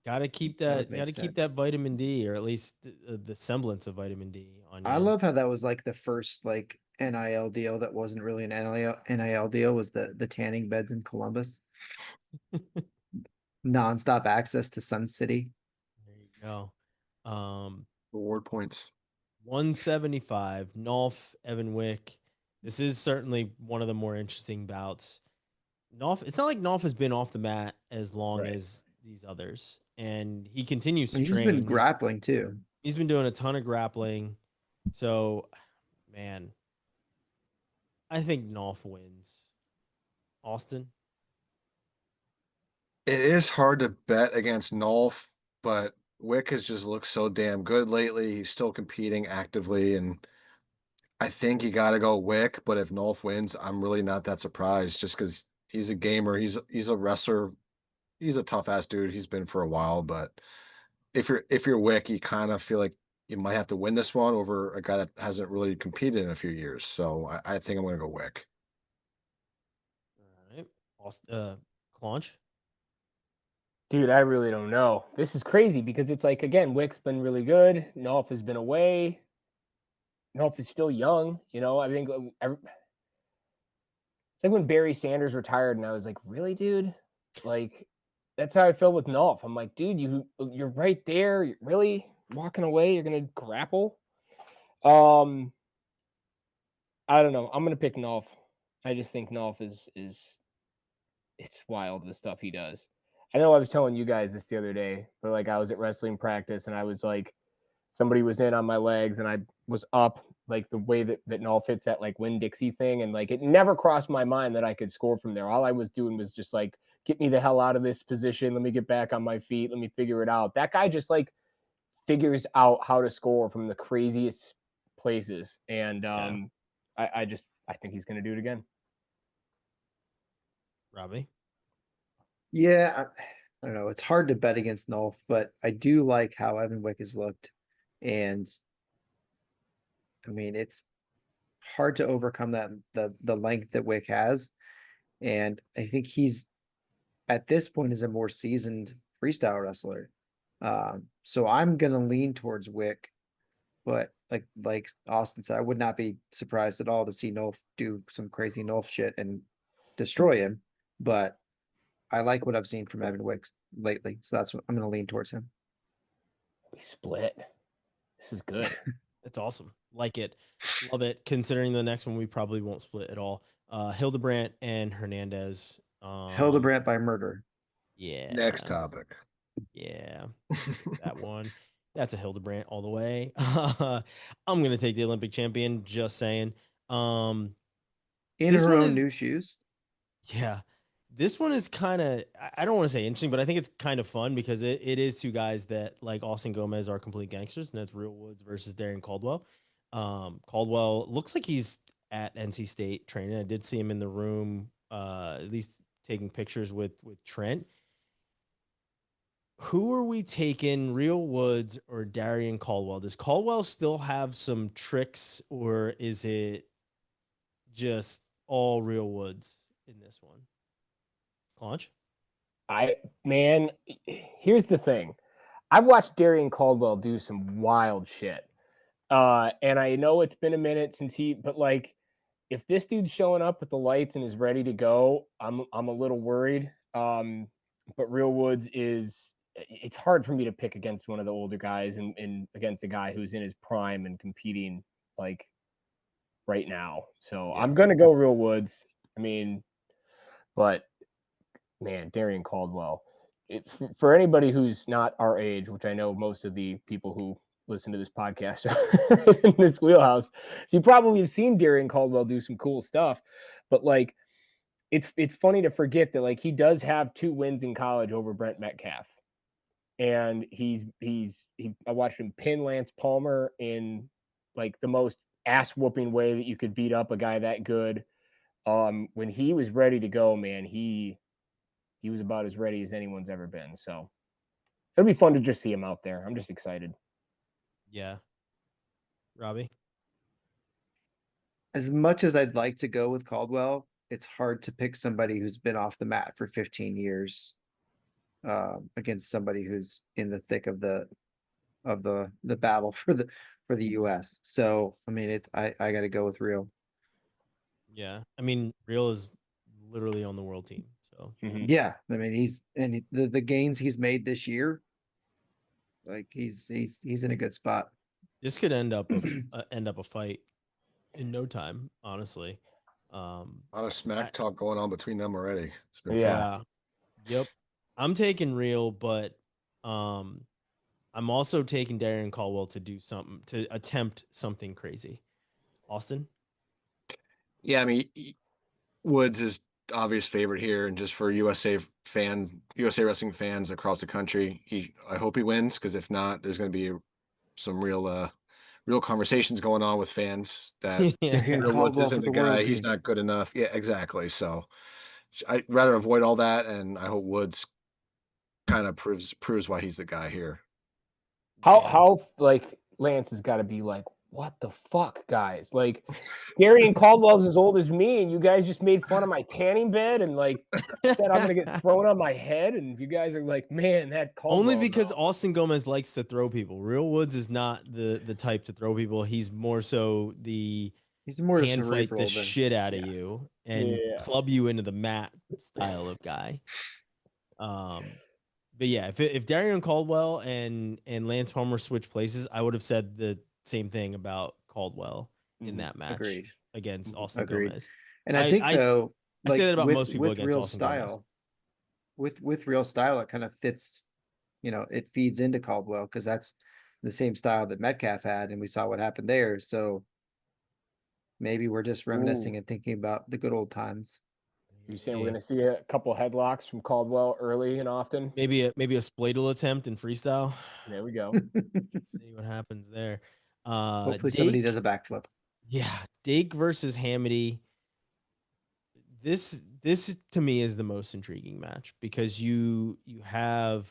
Gotta keep that vitamin D, or at least the semblance of vitamin D on you. I love how that was like the first like NIL deal that wasn't really an NIL deal, was the tanning beds in Columbus. Nonstop access to Sun City. There you go. Reward points. 175, Nolf, Evan Wick. This is certainly one of the more interesting bouts. Nolf, it's not like Nolf has been off the mat as long as these others, and he continues to train. He's been grappling too. He's been doing a ton of grappling. So, man, I think Nolf wins. Austin? It is hard to bet against Nolf, but Wick has just looked so damn good lately. He's still competing actively, and I think you got to go Wick. But if Nolf wins, I'm really not that surprised, just because he's a gamer. He's a wrestler. He's a tough ass dude. He's been for a while, but if you're Wick, you kind of feel like you might have to win this one over a guy that hasn't really competed in a few years. So I think I'm going to go Wick. All right. Austin, Claunch? Dude, I really don't know. This is crazy because it's like, again, Wick's been really good. Nolf has been away. Nolf is still young. I think it's like when Barry Sanders retired and I was like, really, dude? Like, that's how I feel with Nolf. I'm like, dude, you're right there. You're really walking away. You're going to grapple. I don't know. I'm going to pick Nolf. I just think Nolf is it's wild, the stuff he does. I know I was telling you guys this the other day, but like I was at wrestling practice and I was like, somebody was in on my legs and I was up, like the way that Nolf hits that like Winn-Dixie thing. And like, it never crossed my mind that I could score from there. All I was doing was just like, get me the hell out of this position. Let me get back on my feet. Let me figure it out. That guy just like figures out how to score from the craziest places. And I think he's going to do it again. Robbie? Yeah, I don't know. It's hard to bet against Nolf, but I do like how Evan Wick has looked. And I mean, it's hard to overcome the length that Wick has. And I think he's at this point is a more seasoned freestyle wrestler. So I'm gonna lean towards Wick, but like Austin said, I would not be surprised at all to see Nolf do some crazy Nolf shit and destroy him. But I like what I've seen from Evan Wick lately, so that's what I'm gonna lean towards him. We split. This is good. It's awesome. Like it. Love it. Considering the next one we probably won't split at all. Hildebrandt and Hernandez. Hildebrandt by murder. Yeah. Next topic. Yeah. That one. That's a Hildebrandt all the way. I'm gonna take the Olympic champion, just saying. In This her one own is new shoes. Yeah. This one is kind of, I don't want to say interesting, but I think it's kind of fun because it is two guys that, like Austin Gomez, are complete gangsters, and that's Real Woods versus Darren Caldwell. Caldwell looks like he's at NC State training. I did see him in the room, at least taking pictures with Trent. Who are we taking, Real Woods or Darian Caldwell? Does Caldwell still have some tricks, or is it just all Real Woods in this one? Launch. Man, here's the thing. I've watched Darian Caldwell do some wild shit. And I know it's been a minute since but like, if this dude's showing up with the lights and is ready to go, I'm a little worried. But Real Woods it's hard for me to pick against one of the older guys and against a guy who's in his prime and competing like right now. So Yeah. I'm gonna go Real Woods. I mean, but man, Darian Caldwell. For anybody who's not our age, which I know most of the people who listen to this podcast are in this wheelhouse, so you probably have seen Darian Caldwell do some cool stuff. But like, it's funny to forget that like he does have 2 wins in college over Brent Metcalf, and I watched him pin Lance Palmer in like the most ass whooping way that you could beat up a guy that good. When he was ready to go, man, he was about as ready as anyone's ever been. So it'll be fun to just see him out there. I'm just excited. Yeah. Robbie? As much as I'd like to go with Caldwell, it's hard to pick somebody who's been off the mat for 15 years against somebody who's in the thick of the battle for the US. So I mean, I got to go with Real. Yeah. I mean, Real is literally on the world team. So Yeah, I mean the gains he's made this year, like he's in a good spot. this could end up a fight in no time, honestly. A lot of smack talk going on between them already. It's been Yeah. Yep. I'm taking Real, but I'm also taking Darren Caldwell to do something, to attempt something crazy. Austin? Yeah, I mean, Woods is obvious favorite here, and just for USA wrestling fans across the country, I hope he wins, because if not, there's going to be some real conversations going on with fans that Yeah. Woods isn't the guy, he's not good enough. Yeah, exactly. So I'd rather avoid all that, and I hope Woods kind of proves why he's the guy here. How like Lance has got to be like, what the fuck, guys? Like, Darian Caldwell's as old as me, and you guys just made fun of my tanning bed and like said I'm gonna get thrown on my head, and you guys are like, man, that Caldwell. Only because Austin Gomez likes to throw people. Real Woods is not the type to throw people. He's more so he's more hand fight the shit out of you and club you into the mat style of guy. But yeah, if Darian Caldwell and Lance Palmer switch places, I would have said the same thing about Caldwell in that match against Austin Gomez. And I think though, I say that about most people against Real Austin Style. Gomez. With Real Style, it kind of fits, it feeds into Caldwell because that's the same style that Metcalf had, and we saw what happened there. So maybe we're just reminiscing and thinking about the good old times. You saying we're gonna see a couple headlocks from Caldwell early and often? Maybe a spladle attempt in freestyle. There we go. See what happens there. Hopefully somebody does a backflip. Yeah, Dake versus Hamity. This to me is the most intriguing match because you have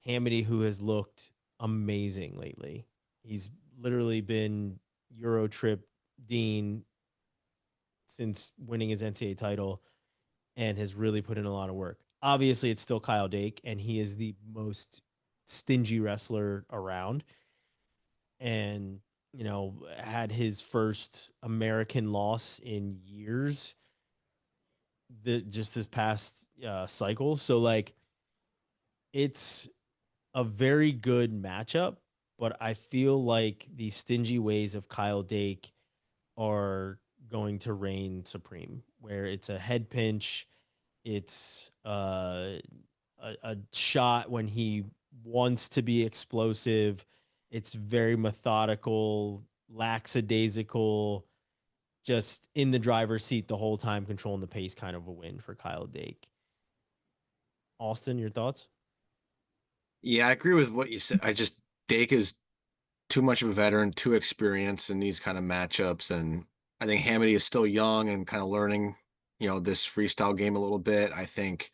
Hamity, who has looked amazing lately. He's literally been Euro Trip Dean since winning his NCAA title and has really put in a lot of work. Obviously, it's still Kyle Dake, and he is the most stingy wrestler around. And, had his first American loss in years just this past cycle. So, like, it's a very good matchup. but I feel like the stingy ways of Kyle Dake are going to reign supreme, where it's a head pinch, it's a shot when he wants to be explosive. It's very methodical, lackadaisical, just in the driver's seat the whole time, controlling the pace, kind of a win for Kyle Dake. Austin, your thoughts? Yeah, I agree with what you said. Dake is too much of a veteran, too experienced in these kind of matchups. And I think Hamity is still young and kind of learning, this freestyle game a little bit. I think,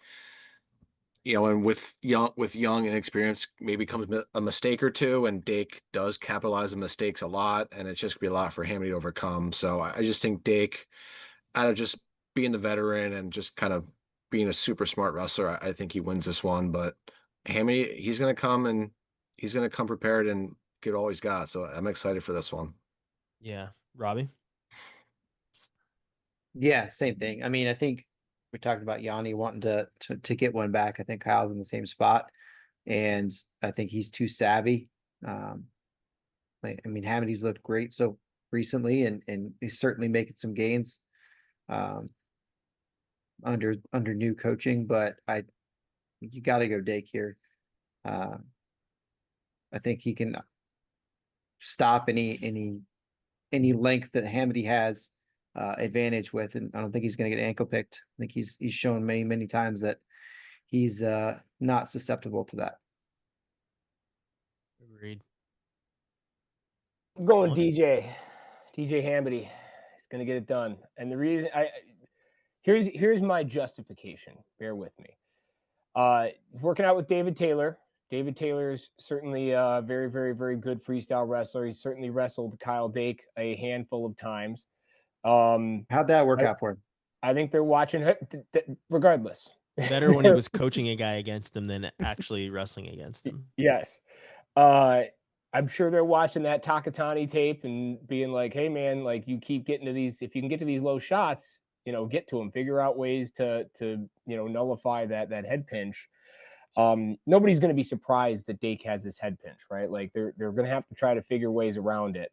and with young and experience, maybe comes a mistake or two, and Dake does capitalize on mistakes a lot, and it's just gonna be a lot for Hamity to overcome. So I just think Dake, out of just being the veteran and just kind of being a super smart wrestler, I think he wins this one. But Hamity, he's gonna come prepared and get all he's got. So I'm excited for this one. Yeah. Robbie? Yeah, same thing. I mean, I think we talked about Yanni wanting to get one back. I think Kyle's in the same spot, and I think he's too savvy. I mean, Hamidy's looked great so recently, and he's certainly making some gains under new coaching. But you got to go Dake here. I think he can stop any length that Hamity has advantage with, and I don't think he's going to get ankle picked. I think he's shown many times that he's not susceptible to that. Agreed. I'm going DJ Hamity. He's going to get it done. And the reason here's my justification. Bear with me. Working out with David Taylor. David Taylor's certainly a very, very, very good freestyle wrestler. He's certainly wrestled Kyle Dake a handful of times. How'd that work out for him? I think they're watching regardless. Better when he was coaching a guy against him than actually wrestling against him. Yes. I'm sure they're watching that Takatani tape and being like, hey man, like you keep getting to these, if you can get to these low shots, get to them, figure out ways to nullify that head pinch. Nobody's going to be surprised that Dake has this head pinch, right? Like they're going to have to try to figure ways around it.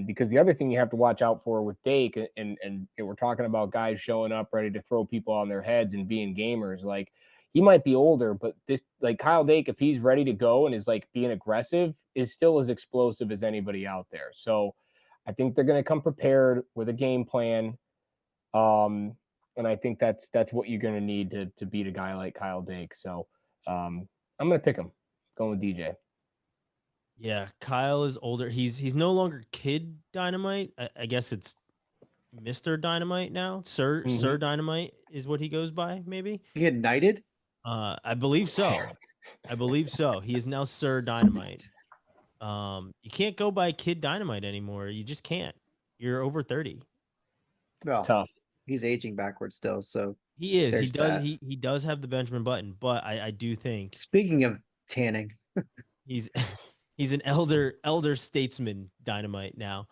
Because the other thing you have to watch out for with Dake, and we're talking about guys showing up ready to throw people on their heads and being gamers, like he might be older, but this, like Kyle Dake, if he's ready to go and is like being aggressive, is still as explosive as anybody out there. So I think they're going to come prepared with a game plan. And I think that's what you're going to need to beat a guy like Kyle Dake. So I'm going to pick him, going with DJ. Yeah, Kyle is older. He's no longer Kid Dynamite. I guess it's Mr. Dynamite now. Sir Dynamite is what he goes by, maybe. He get knighted? I believe so. He is now Sir Dynamite. You can't go by Kid Dynamite anymore. You just can't. You're over 30. Well, It's tough. He's aging backwards still, so he is. He there's does. that. He does have the Benjamin Button, but I do think Speaking of tanning, he's he's an elder statesman Dynamite now.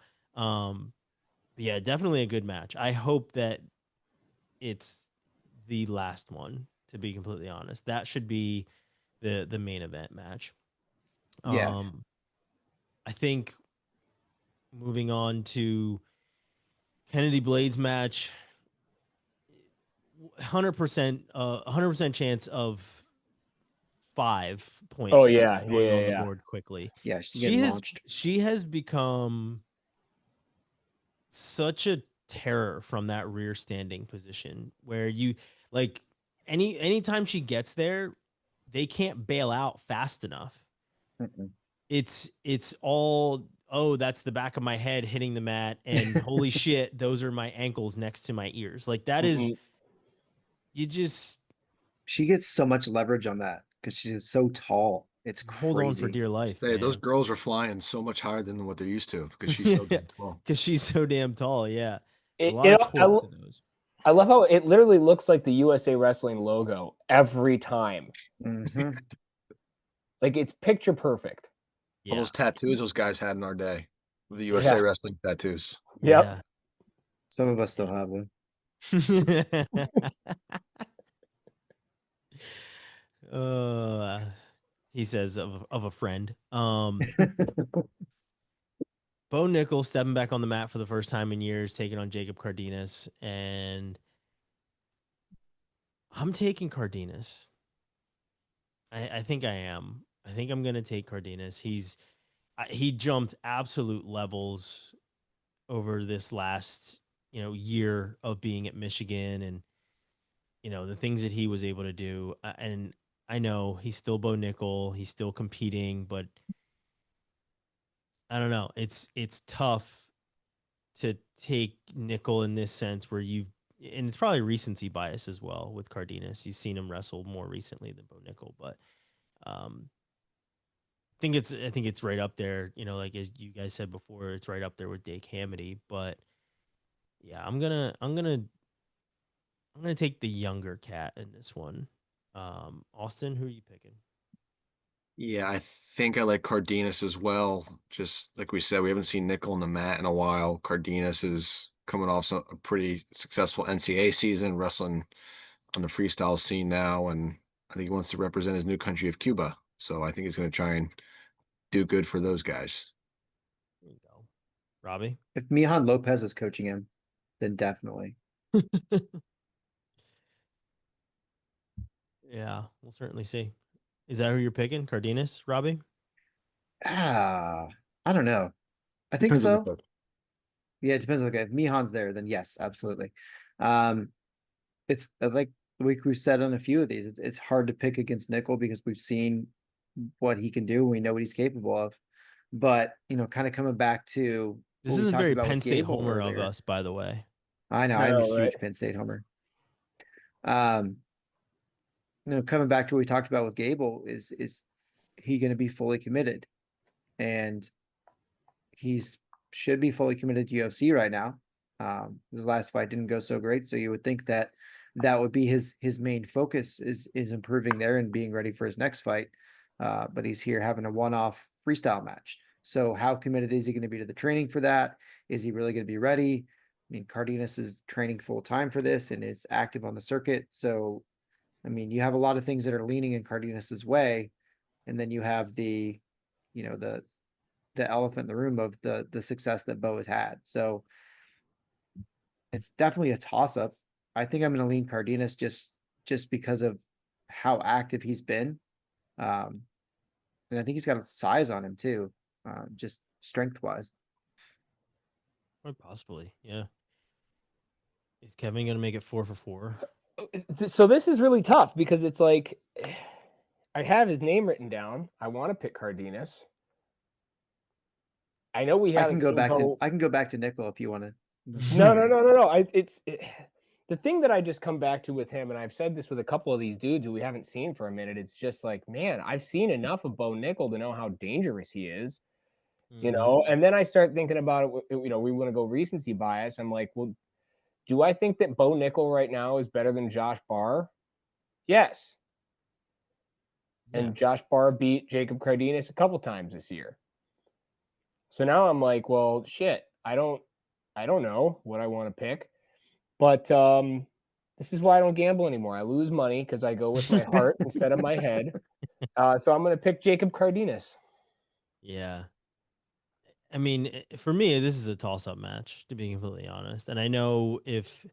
Yeah, definitely a good match. I hope that it's the last one, to be completely honest. That should be the main event match. Yeah. I think moving on to Kennedy Blades match, 100% chance of 5 points. Oh yeah, going on the yeah. board quickly. Yeah, she's getting launched. She has become such a terror from that rear standing position, where you like anytime she gets there, they can't bail out fast enough. Mm-mm. It's all, oh, that's the back of my head hitting the mat, and holy shit, those are my ankles next to my ears. Like that is, you just She gets so much leverage on that because she's so tall. It's hold crazy. on for dear life. Hey, those man. girls are flying so much higher than what they're used to because she's so damn tall. Because she's so damn tall. Yeah, a lot of torque to those. I love how it literally looks like the USA Wrestling logo every time. Mhm. Like it's picture perfect. Yeah. All those tattoos those guys had in our day, the USA Wrestling tattoos. Yep. Some of us still have them. he says of a friend. Bo Nickel stepping back on the mat for the first time in years, taking on Jacob Cardenas, and I'm taking Cardenas. I think I am. I think I'm gonna take Cardenas. He jumped absolute levels over this last year of being at Michigan, and the things that he was able to do. And I know he's still Bo Nickel, he's still competing, but I don't know. It's tough to take Nickel in this sense where and it's probably recency bias as well with Cardenas. You've seen him wrestle more recently than Bo Nickel, but I think it's right up there. Like as you guys said before, it's right up there with Dake Hamity. But yeah, I'm gonna take the younger cat in this one. Austin, who are you picking? Yeah, I think I like Cardenas as well. Just like we said, we haven't seen Nickel on the mat in a while. Cardenas is coming off a pretty successful NCAA season, wrestling on the freestyle scene now, and I think he wants to represent his new country of Cuba. So I think he's going to try and do good for those guys. There you go, Robbie. If Mihan Lopez is coaching him, then definitely. Yeah, we'll certainly see. Is that who you're picking? Cardenas, Robbie? I don't know. I think Depends on the so. coach. Yeah, it depends on the guy. If Mihan's there, then yes, absolutely. It's like we said on a few of these. It's hard to pick against Nickel because we've seen what he can do. We know what he's capable of. But kind of coming back to This what we isn't talked very about Penn with State Gable homer of earlier. us, by the way. I know, I I'm a know, right? huge Penn State homer. Coming back to what we talked about with Gable, is he going to be fully committed? And he's should be fully committed to UFC right now. His last fight didn't go so great, so you would think that would be his main focus is improving there and being ready for his next fight. But he's here having a one-off freestyle match. So how committed is he going to be to the training for that? Is he really going to be ready? I mean, Cardenas is training full time for this and is active on the circuit. So, I mean, you have a lot of things that are leaning in Cardenas's way, and then you have the elephant in the room of the success that Bo has had. So it's definitely a toss up. I think I'm going to lean Cardenas just because of how active he's been. And I think he's got a size on him too, just strength wise. Quite possibly, yeah. Is Kevin going to make it 4 for 4? So this is really tough because it's like I have his name written down. I want to pick Cardenas. I know we haven't seen Bo. I can go back to Nickel if you want to. No. The thing that I just come back to with him, and I've said this with a couple of these dudes who we haven't seen for a minute. It's just like, man, I've seen enough of Bo Nickel to know how dangerous he is. And then I start thinking about it. We want to go recency bias. I'm like, well, do I think that Bo Nickel right now is better than Josh Barr? Yes. Yeah. And Josh Barr beat Jacob Cardenas a couple times this year. So now I'm like, well, shit, I don't know what I want to pick. But this is why I don't gamble anymore. I lose money because I go with my heart instead of my head. So I'm going to pick Jacob Cardenas. Yeah. I mean, for me, this is a toss-up match, to be completely honest. And I know if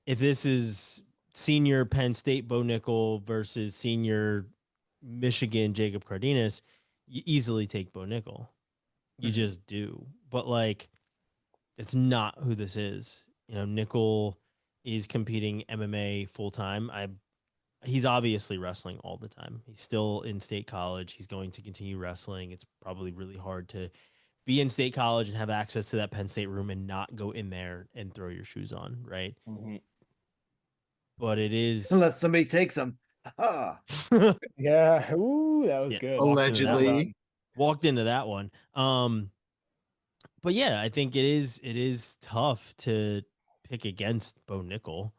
this is senior Penn State Bo Nickel versus senior Michigan Jacob Cardenas, you easily take Bo Nickel. You just do. But like, it's not who this is. Nickel is competing MMA full time. He's obviously wrestling all the time. He's still in state college. He's going to continue wrestling. It's probably really hard to be in state college and have access to that Penn State room and not go in there and throw your shoes on, right? Mm-hmm. But it is Unless somebody takes them. Yeah. Ooh, that was good. Allegedly. Walked into that one. But yeah, I think it is tough to pick against Bo Nickel.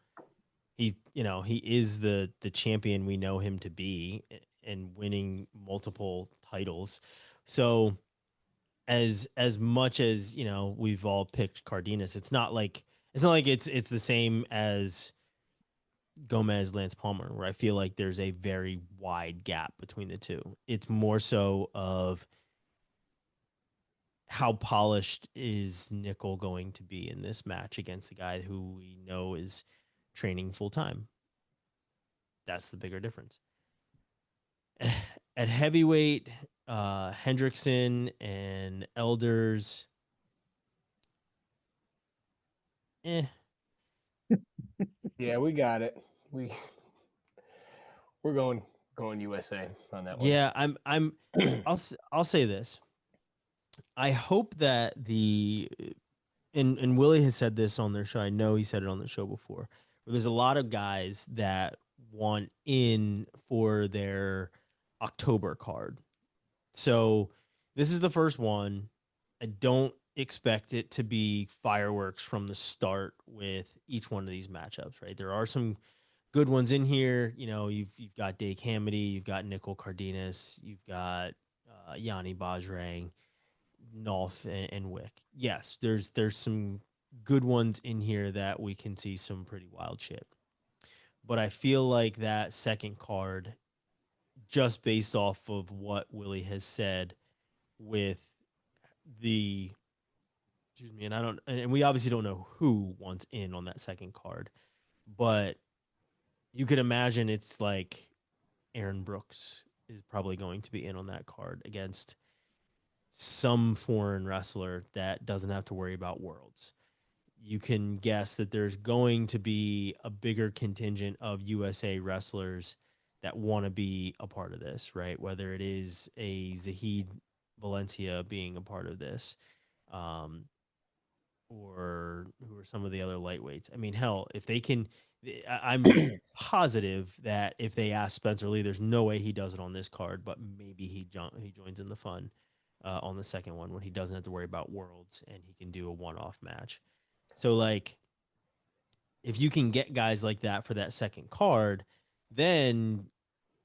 He is the champion we know him to be and winning multiple titles. So as much as, we've all picked Cardenas, it's not like it's the same as Gomez, Lance Palmer, where I feel like there's a very wide gap between the two. It's more so of how polished is Nickel going to be in this match against the guy who we know is training full time. That's the bigger difference. At heavyweight, Hendrickson and Elders. Yeah, we got it. We're going USA on that one. Yeah, I'll say this. I hope that and Willie has said this on their show. I know he said it on the show before. Where there's a lot of guys that want in for their October card. So this is the first one. I don't expect it to be fireworks from the start with each one of these matchups, right? There are some good ones in here. You know, you've got Dake Hamady, you've got Nicole Cardenas, you've got Yanni Bajrang, Nolf, and Wick. Yes, there's some good ones in here that we can see some pretty wild shit. But I feel like that second card, just based off of what Willie has said with the excuse me, and we obviously don't know who wants in on that second card, but you could imagine it's like Aaron Brooks is probably going to be in on that card against some foreign wrestler that doesn't have to worry about worlds. You can guess that there's going to be a bigger contingent of USA wrestlers that want to be a part of this, right? Whether it is a Zahid Valencia being a part of this, or who are some of the other lightweights. I mean, hell, if they can, I'm positive that if they ask Spencer Lee, there's no way he does it on this card, but maybe he joins in the fun on the second one when he doesn't have to worry about worlds and he can do a one-off match. So, like, if you can get guys like that for that second card, then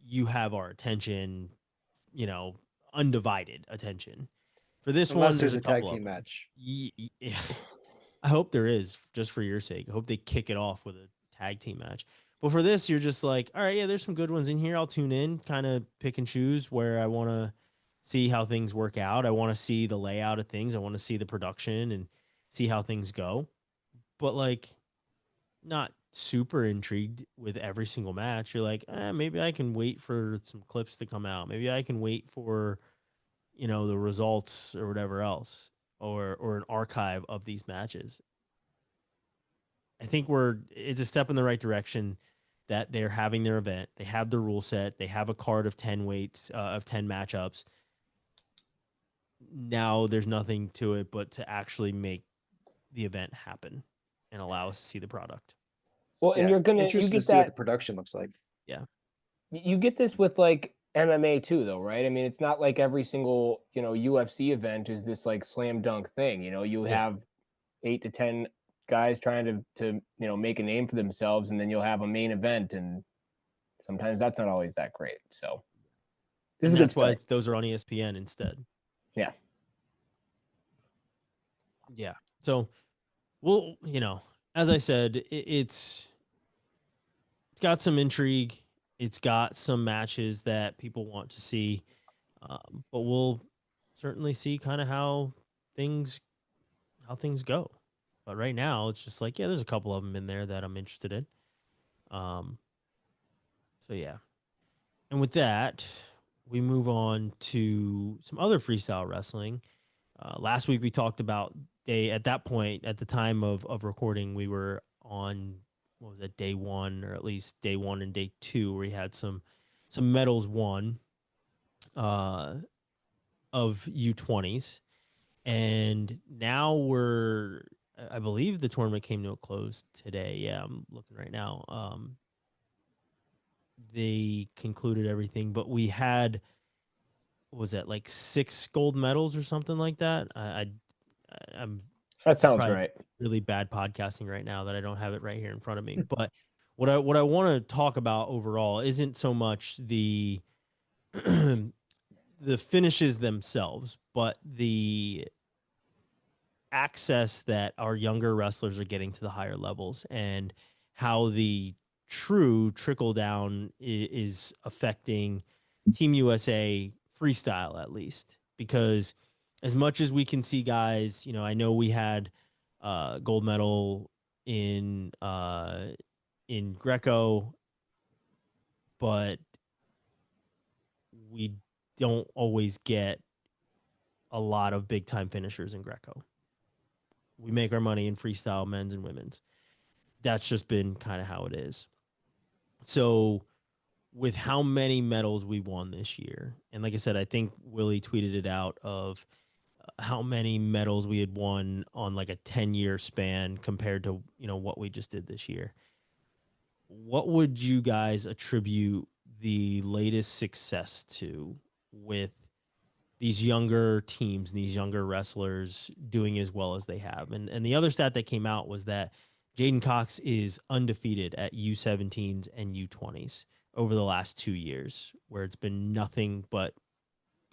you have our attention, you know, undivided attention. For this Unless one, there's a a tag couple team of match. Yeah. I hope there is, just for your sake. I hope they kick it off with a tag team match. But for this, you're just like, all right, yeah, there's some good ones in here. I'll tune in, kind of pick and choose where I want to see how things work out. I want to see the layout of things. I want to see the production and see how things go. But, like, not super intrigued with every single match. You're like, maybe I can wait for some clips to come out. Maybe I can wait for, you know, the results or whatever else, or an archive of these matches. I think it's a step in the right direction that they're having their event. They have the rule set. They have a card of 10 weights, of 10 matchups. Now there's nothing to it but to actually make the event happen and allow us to see the product. Well, and Yeah, you interested to get see what that the production looks like. Yeah. you get this with like MMA too, though, right? I mean, it's not like every single, you know, UFC event is this like slam dunk thing. You know, you Yeah. have 8 to 10 guys trying to you know, make a name for themselves, and then you'll have a main event, and sometimes that's not always that great. So this is a good That's why start. those are on ESPN instead. Yeah. Yeah. So, well, you know, as I said, it's got some intrigue. It's got some matches that people want to see, but we'll certainly see kind of how things go. But right now, it's just like, yeah, there's a couple of them in there that I'm interested in. So yeah, and with that, we move on to some other freestyle wrestling. Last week we talked about at that point, at the time of recording, we were on, what was it, day one, or at least day one and day two, where we had some medals won of U20s. And now I believe the tournament came to a close today. Yeah, I'm looking right now. They concluded everything, but we had, what was that, like 6 gold medals or something like that? I'm That It's sounds probably right. really bad podcasting right now that I don't have it right here in front of me. But what I want to talk about overall isn't so much the the finishes themselves, but the access that our younger wrestlers are getting to the higher levels, and how the true trickle down is affecting Team USA freestyle, at least, because as much as we can see guys, I know we had gold medal in Greco, but we don't always get a lot of big time finishers in Greco. We make our money in freestyle, men's and women's. That's just been kind of how it is. So with how many medals we won this year, and like I said, I think Willie tweeted it out of how many medals we had won on like a 10-year span compared to, what we just did this year. What would you guys attribute the latest success to with these younger teams and these younger wrestlers doing as well as they have? And the other stat that came out was that Jaden Cox is undefeated at U17s and U20s over the last 2 years, where it's been nothing but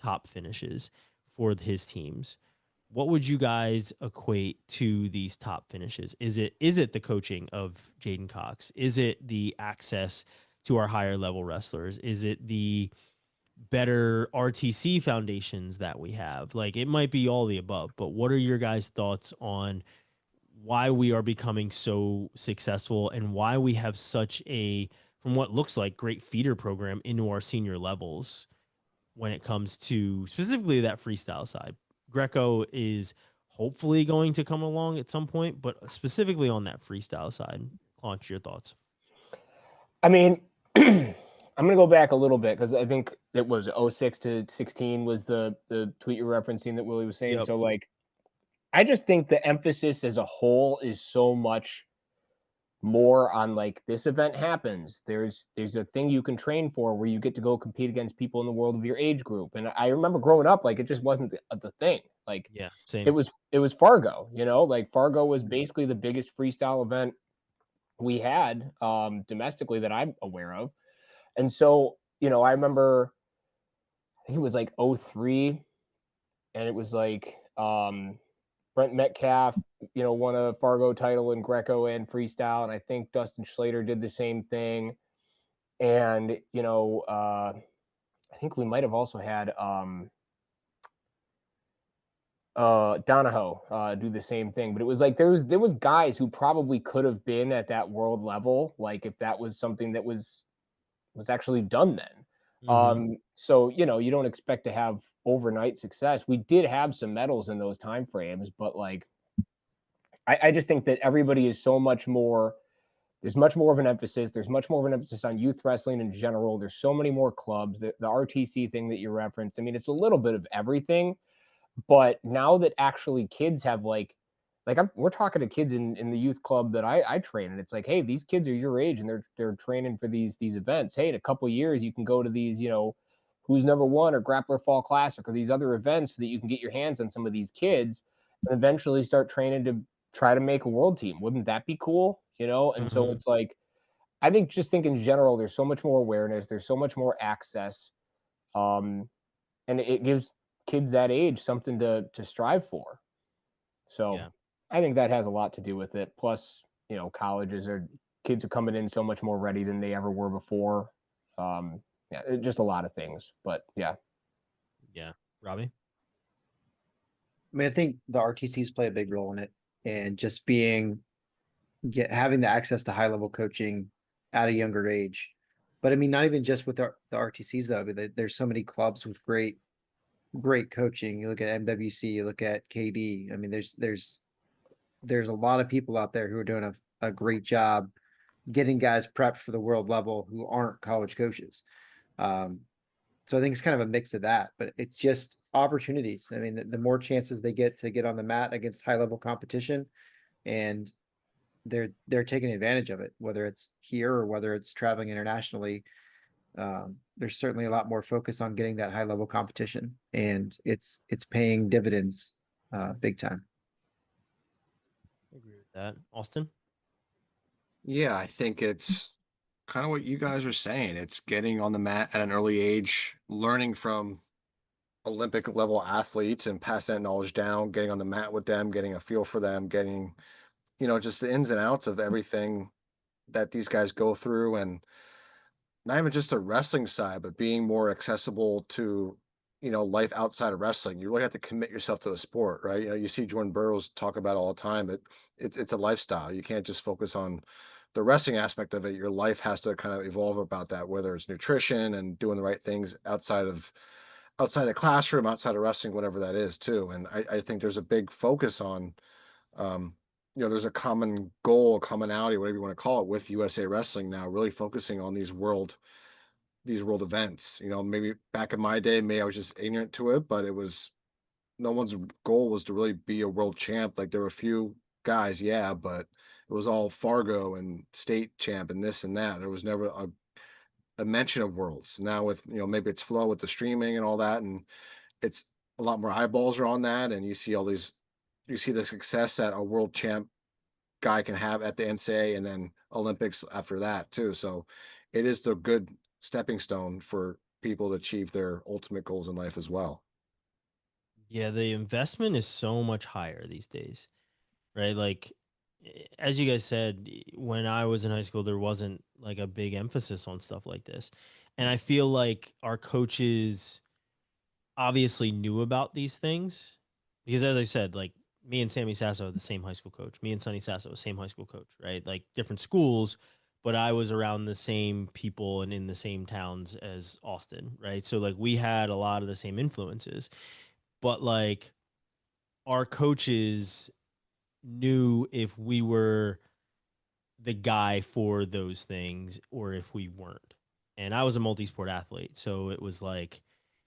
top finishes for his teams. What would you guys equate to these top finishes? Is it the coaching of Jaden Cox? Is it the access to our higher level wrestlers? Is it the better RTC foundations that we have? Like, it might be all the above, but what are your guys' thoughts on why we are becoming so successful and why we have such a, from what looks like, great feeder program into our senior levels when it comes to specifically that freestyle side? Greco is hopefully going to come along at some point, but specifically on that freestyle side, launch your thoughts. I mean, I'm going to go back a little bit because I think it was 06 to 16 was the tweet you're referencing that Willie was saying. Yep. So like, I just think the emphasis as a whole is so much more on like, this event happens. There's a thing you can train for where you get to go compete against people in the world of your age group. And I remember growing up, like, it just wasn't the thing. Like, Yeah, same. It was Fargo, like Fargo was basically the biggest freestyle event we had domestically that I'm aware of. And so, I remember, I think it was like 03, and it was like Brent Metcalf, won a Fargo title in Greco and freestyle, and I think Dustin Schlater did the same thing. And I think we might have also had Donahoe do the same thing. But it was like there was guys who probably could have been at that world level, like if that was something that was actually done then. Mm-hmm. So you don't expect to have overnight success. We did have some medals in those time frames, but like I just think that everybody is so much more. There's much more of an emphasis. There's much more of an emphasis on youth wrestling in general. There's so many more clubs. The RTC thing that you referenced, I mean, it's a little bit of everything. But now that actually kids have we're talking to kids in the youth club that I train, and it's like, hey, these kids are your age and they're training for these events. Hey, in a couple of years you can go to these, Who's Number One or Grappler Fall Classic or these other events so that you can get your hands on some of these kids and eventually start training to try to make a world team. Wouldn't that be cool? And Mm-hmm. so it's like, I think in general, there's so much more awareness. There's so much more access. And it gives kids that age something to strive for. So yeah. I think that has a lot to do with it. Plus, kids are coming in so much more ready than they ever were before. Just a lot of things, but yeah. Yeah. Robbie? I mean, I think the RTCs play a big role in it, and just having the access to high level coaching at a younger age. But I mean, not even just with the RTCs though. I mean, there's so many clubs with great coaching. You look at MWC, you look at KD. I mean, there's a lot of people out there who are doing a great job getting guys prepped for the world level who aren't college coaches. So I think it's kind of a mix of that, but it's just opportunities. I mean, the more chances they get to get on the mat against high level competition, and they're taking advantage of it, whether it's here or whether it's traveling internationally. There's certainly a lot more focus on getting that high level competition, and it's paying dividends big time. I agree with that. Austin? Yeah, I think it's kind of what you guys are saying. It's getting on the mat at an early age, learning from Olympic level athletes and pass that knowledge down, getting on the mat with them, getting a feel for them, getting, just the ins and outs of everything that these guys go through, and not even just the wrestling side, but being more accessible to, life outside of wrestling. You really have to commit yourself to the sport, right? You see Jordan Burroughs talk about it all the time, but it's a lifestyle. You can't just focus on the wrestling aspect of it. Your life has to kind of evolve about that, whether it's nutrition and doing the right things outside the classroom, outside of wrestling, whatever that is too. And I think there's a big focus on, um, there's a common goal, commonality, whatever you want to call it, with USA Wrestling now, really focusing on these world events. Maybe back in my day, maybe I was just ignorant to it, but it was no one's goal was to really be a world champ. Like there were a few guys, yeah, but it was all Fargo and state champ and this and that. There was never a mention of worlds. Now with, maybe it's flow with the streaming and all that, and it's a lot more eyeballs are on that, and you see the success that a world champ guy can have at the NCAA and then Olympics after that too. So it is the good stepping stone for people to achieve their ultimate goals in life as well. Yeah, the investment is so much higher these days, right? Like, as you guys said, when I was in high school, there wasn't like a big emphasis on stuff like this. And I feel like our coaches obviously knew about these things because, as I said, like me and Sammy Sasso, the same high school coach, me and Sonny Sasso, same high school coach, right? Like different schools, but I was around the same people and in the same towns as Austin, right? So, like, we had a lot of the same influences, but like our coaches knew if we were the guy for those things or if we weren't. And I was a multi-sport athlete, so it was like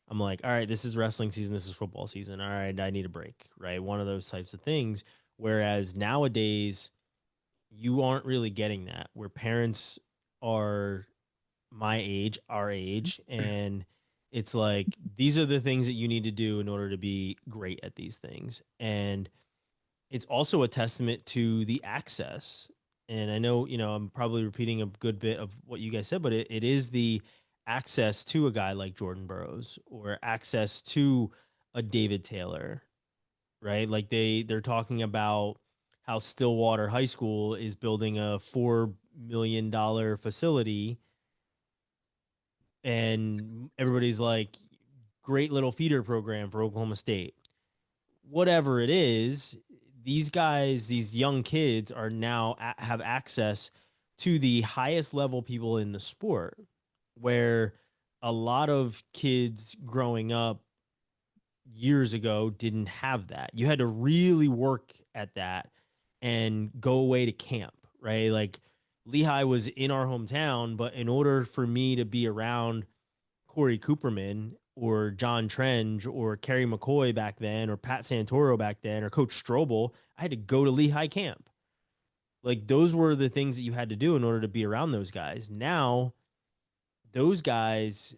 I'm like, all right, this is wrestling season, this is football season. All right, I need a break, right? One of those types of things. Whereas nowadays, you aren't really getting that. Where parents are my age, our age, and it's like these are the things that you need to do in order to be great at these things. And it's also a testament to the access. And I know, I'm probably repeating a good bit of what you guys said, but it is the access to a guy like Jordan Burroughs or access to a David Taylor, right? Like they're talking about how Stillwater High School is building a $4 million facility, and everybody's like, great little feeder program for Oklahoma State. Whatever it is, these guys, these young kids are now have access to the highest level people in the sport, where a lot of kids growing up years ago didn't have that. You had to really work at that and go away to camp, right? Like Lehigh was in our hometown, but in order for me to be around Corey Cooperman or John Trenge or Kerry McCoy back then or Pat Santoro back then or Coach Strobel, I had to go to Lehigh camp. Like those were the things that you had to do in order to be around those guys. Now, those guys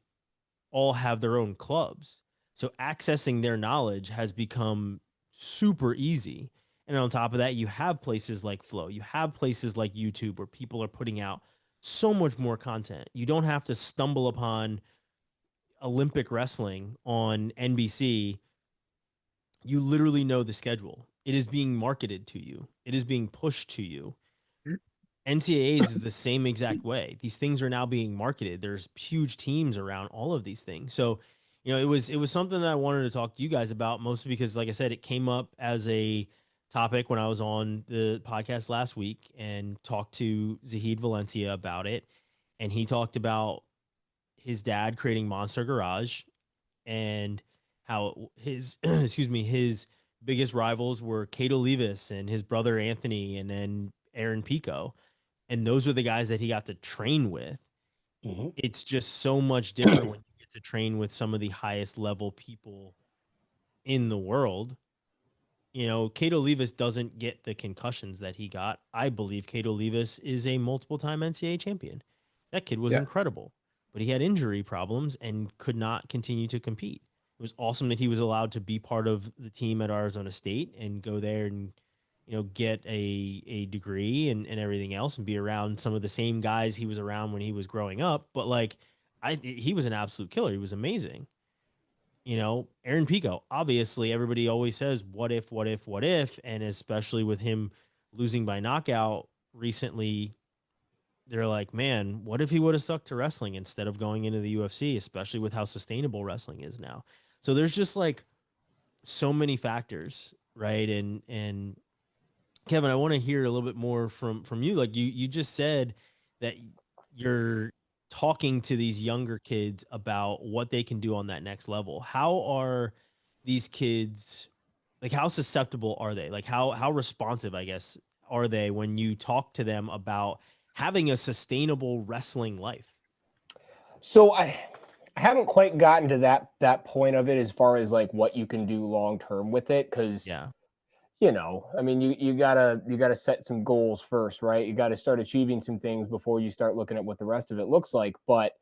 all have their own clubs. So accessing their knowledge has become super easy. And on top of that, you have places like Flow, you have places like YouTube where people are putting out so much more content. You don't have to stumble upon Olympic wrestling on NBC. You literally know the schedule. It is being marketed to you. It is being pushed to you. NCAAs is the same exact way. These things are now being marketed. There's huge teams around all of these things. So, it was something that I wanted to talk to you guys about, mostly because, like I said, it came up as a topic when I was on the podcast last week and talked to Zahid Valencia about it. And he talked about his dad creating Monster Garage and how his his biggest rivals were Cato Levis and his brother Anthony and then Aaron Pico. And those are the guys that he got to train with. Mm-hmm. It's just so much different when you get to train with some of the highest level people in the world. Cato Levis doesn't get the concussions that he got. I believe Cato Levis is a multiple time NCAA champion. That kid was incredible, but he had injury problems and could not continue to compete. It was awesome that he was allowed to be part of the team at Arizona State and go there and get a degree and everything else and be around some of the same guys he was around when he was growing up. But like, he was an absolute killer. He was amazing. Aaron Pico, obviously everybody always says, what if, what if, what if? And especially with him losing by knockout recently, they're like, man, what if he would have stuck to wrestling instead of going into the UFC, especially with how sustainable wrestling is now. So there's just like so many factors, right? And Kevin, I want to hear a little bit more from you. Like you just said that you're talking to these younger kids about what they can do on that next level. How are these kids, like how susceptible are they? Like how responsive, I guess, are they when you talk to them about having a sustainable wrestling life? So I haven't quite gotten to that point of it as far as like what you can do long term with it, because Yeah. I mean, you gotta set some goals first, right? You got to start achieving some things before you start looking at what the rest of it looks like. But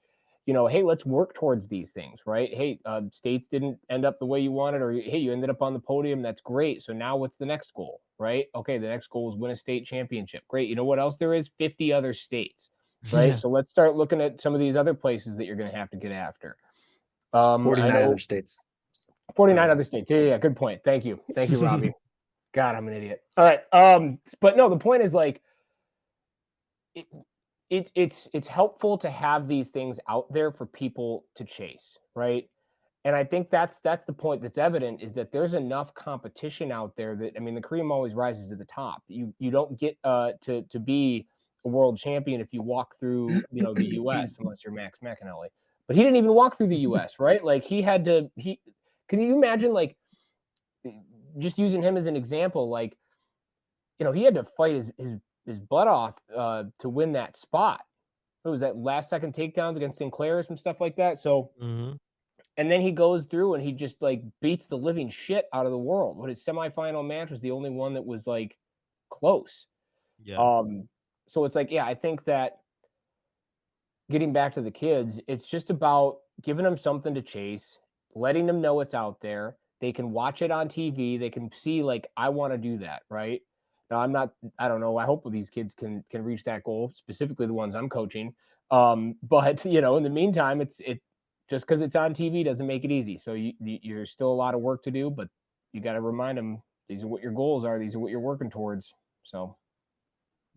hey, let's work towards these things, right? Hey, states didn't end up the way you wanted, or hey, you ended up on the podium. That's great. So now what's the next goal, right? Okay, the next goal is win a state championship. Great. You know what else there is? 50 other states, right? Yeah. So let's start looking at some of these other places that you're going to have to get after. It's I 49 know other states. 49 other states. Yeah, good point. Thank you, Robbie. God, I'm an idiot. All right. But no, the point is like it's helpful to have these things out there for people to chase, right? And I think that's the point that's evident, is that there's enough competition out there that, I mean, the cream always rises to the top. You don't get to be a world champion if you walk through the US, unless you're Max McAnally. But he didn't even walk through the US, right? Like can you imagine, like, just using him as an example, like, he had to fight his butt off to win that spot. What was that, last second takedowns against Sinclair or some stuff like that? So, Mm-hmm. and then he goes through and he just like beats the living shit out of the world. What, his semifinal match was the only one that was like close. Yeah. So it's like, yeah, I think that getting back to the kids, it's just about giving them something to chase, letting them know it's out there. They can watch it on TV. They can see, like, I want to do that, right? Now, I don't know. I hope these kids can reach that goal, specifically the ones I'm coaching. But in the meantime, it just because it's on TV doesn't make it easy. So you're still a lot of work to do, but you got to remind them, these are what your goals are. These are what you're working towards. So.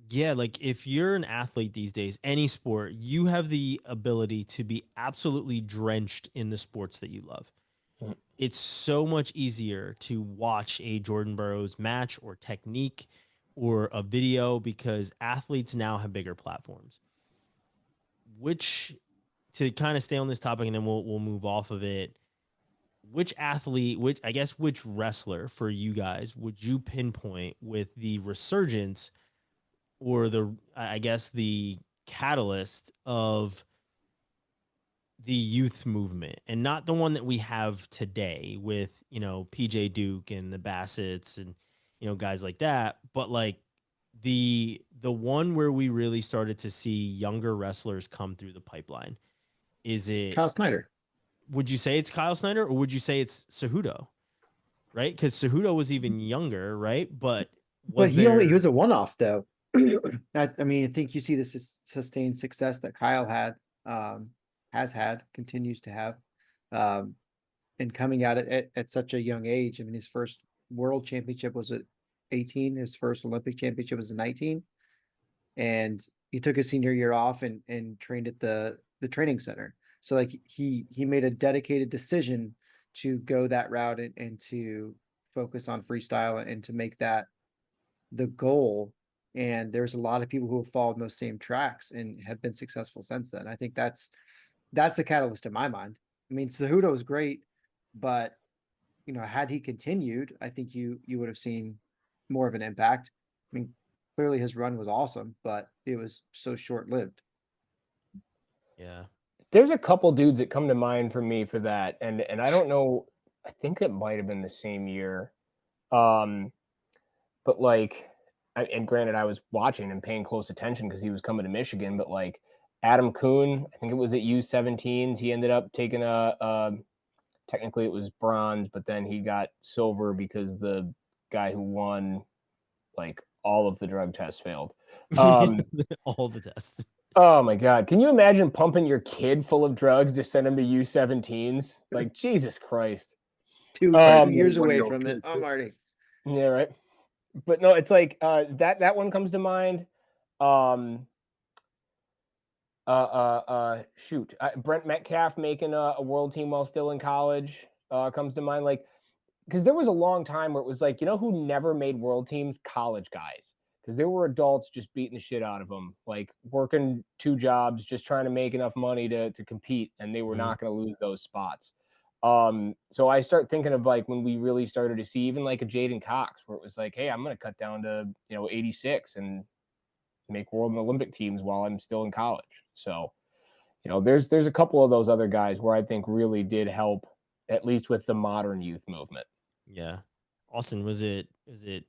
Yeah, like if you're an athlete these days, any sport, you have the ability to be absolutely drenched in the sports that you love. Mhm. It's so much easier to watch a Jordan Burroughs match or technique or a video because athletes now have bigger platforms. Which, to kind of stay on this topic and then we'll move off of it, which athlete, which wrestler for you guys would you pinpoint with the resurgence or the catalyst of the youth movement, and not the one that we have today with, PJ Duke and the Bassett's and, guys like that, but like the one where we really started to see younger wrestlers come through the pipeline? Is it, Kyle Snyder. would you say it's Kyle Snyder, or would you say it's Cejudo? Right? Because Cejudo was even younger, right? But But was he there, was a one-off though. I mean, I think you see the sustained success that Kyle had, has had, continues to have, um, and coming out at such a young age. I mean, his first world championship was at 18. His first Olympic championship was at 19, and he took his senior year off and trained at the training center. So like he made a dedicated decision to go that route and to focus on freestyle and to make that the goal. And there's a lot of people who have followed those same tracks and have been successful since then. I think that's the catalyst in my mind. I mean, Cejudo was great, but had he continued, I think you would have seen more of an impact. I mean, clearly his run was awesome, but it was so short lived. yeah. There's a couple dudes that come to mind for me for that, and I don't know. I think it might have been the same year, but like, and granted, I was watching and paying close attention because he was coming to Michigan. But like Adam Kuhn, I think it was at U17s. He ended up taking technically it was bronze, but then he got silver because the guy who won, like, all of the drug tests failed. All the tests. Oh my God. Can you imagine pumping your kid full of drugs to send him to U17s? Like, Jesus Christ. 2 years away from it. I'm already. Yeah, right. But no, it's like that one comes to mind. Brent Metcalf making a world team while still in college comes to mind. Like, because there was a long time where it was like, you know, who never made world teams? College guys. Because there were adults just beating the shit out of them, like working 2 jobs, just trying to make enough money to compete, and they were not going to lose those spots. So I start thinking of like when we really started to see even like a Jaden Cox, where it was like, hey, I'm going to cut down to 86 and make world and Olympic teams while I'm still in college. So there's a couple of those other guys where I think really did help, at least with the modern youth movement. Yeah. Austin, is it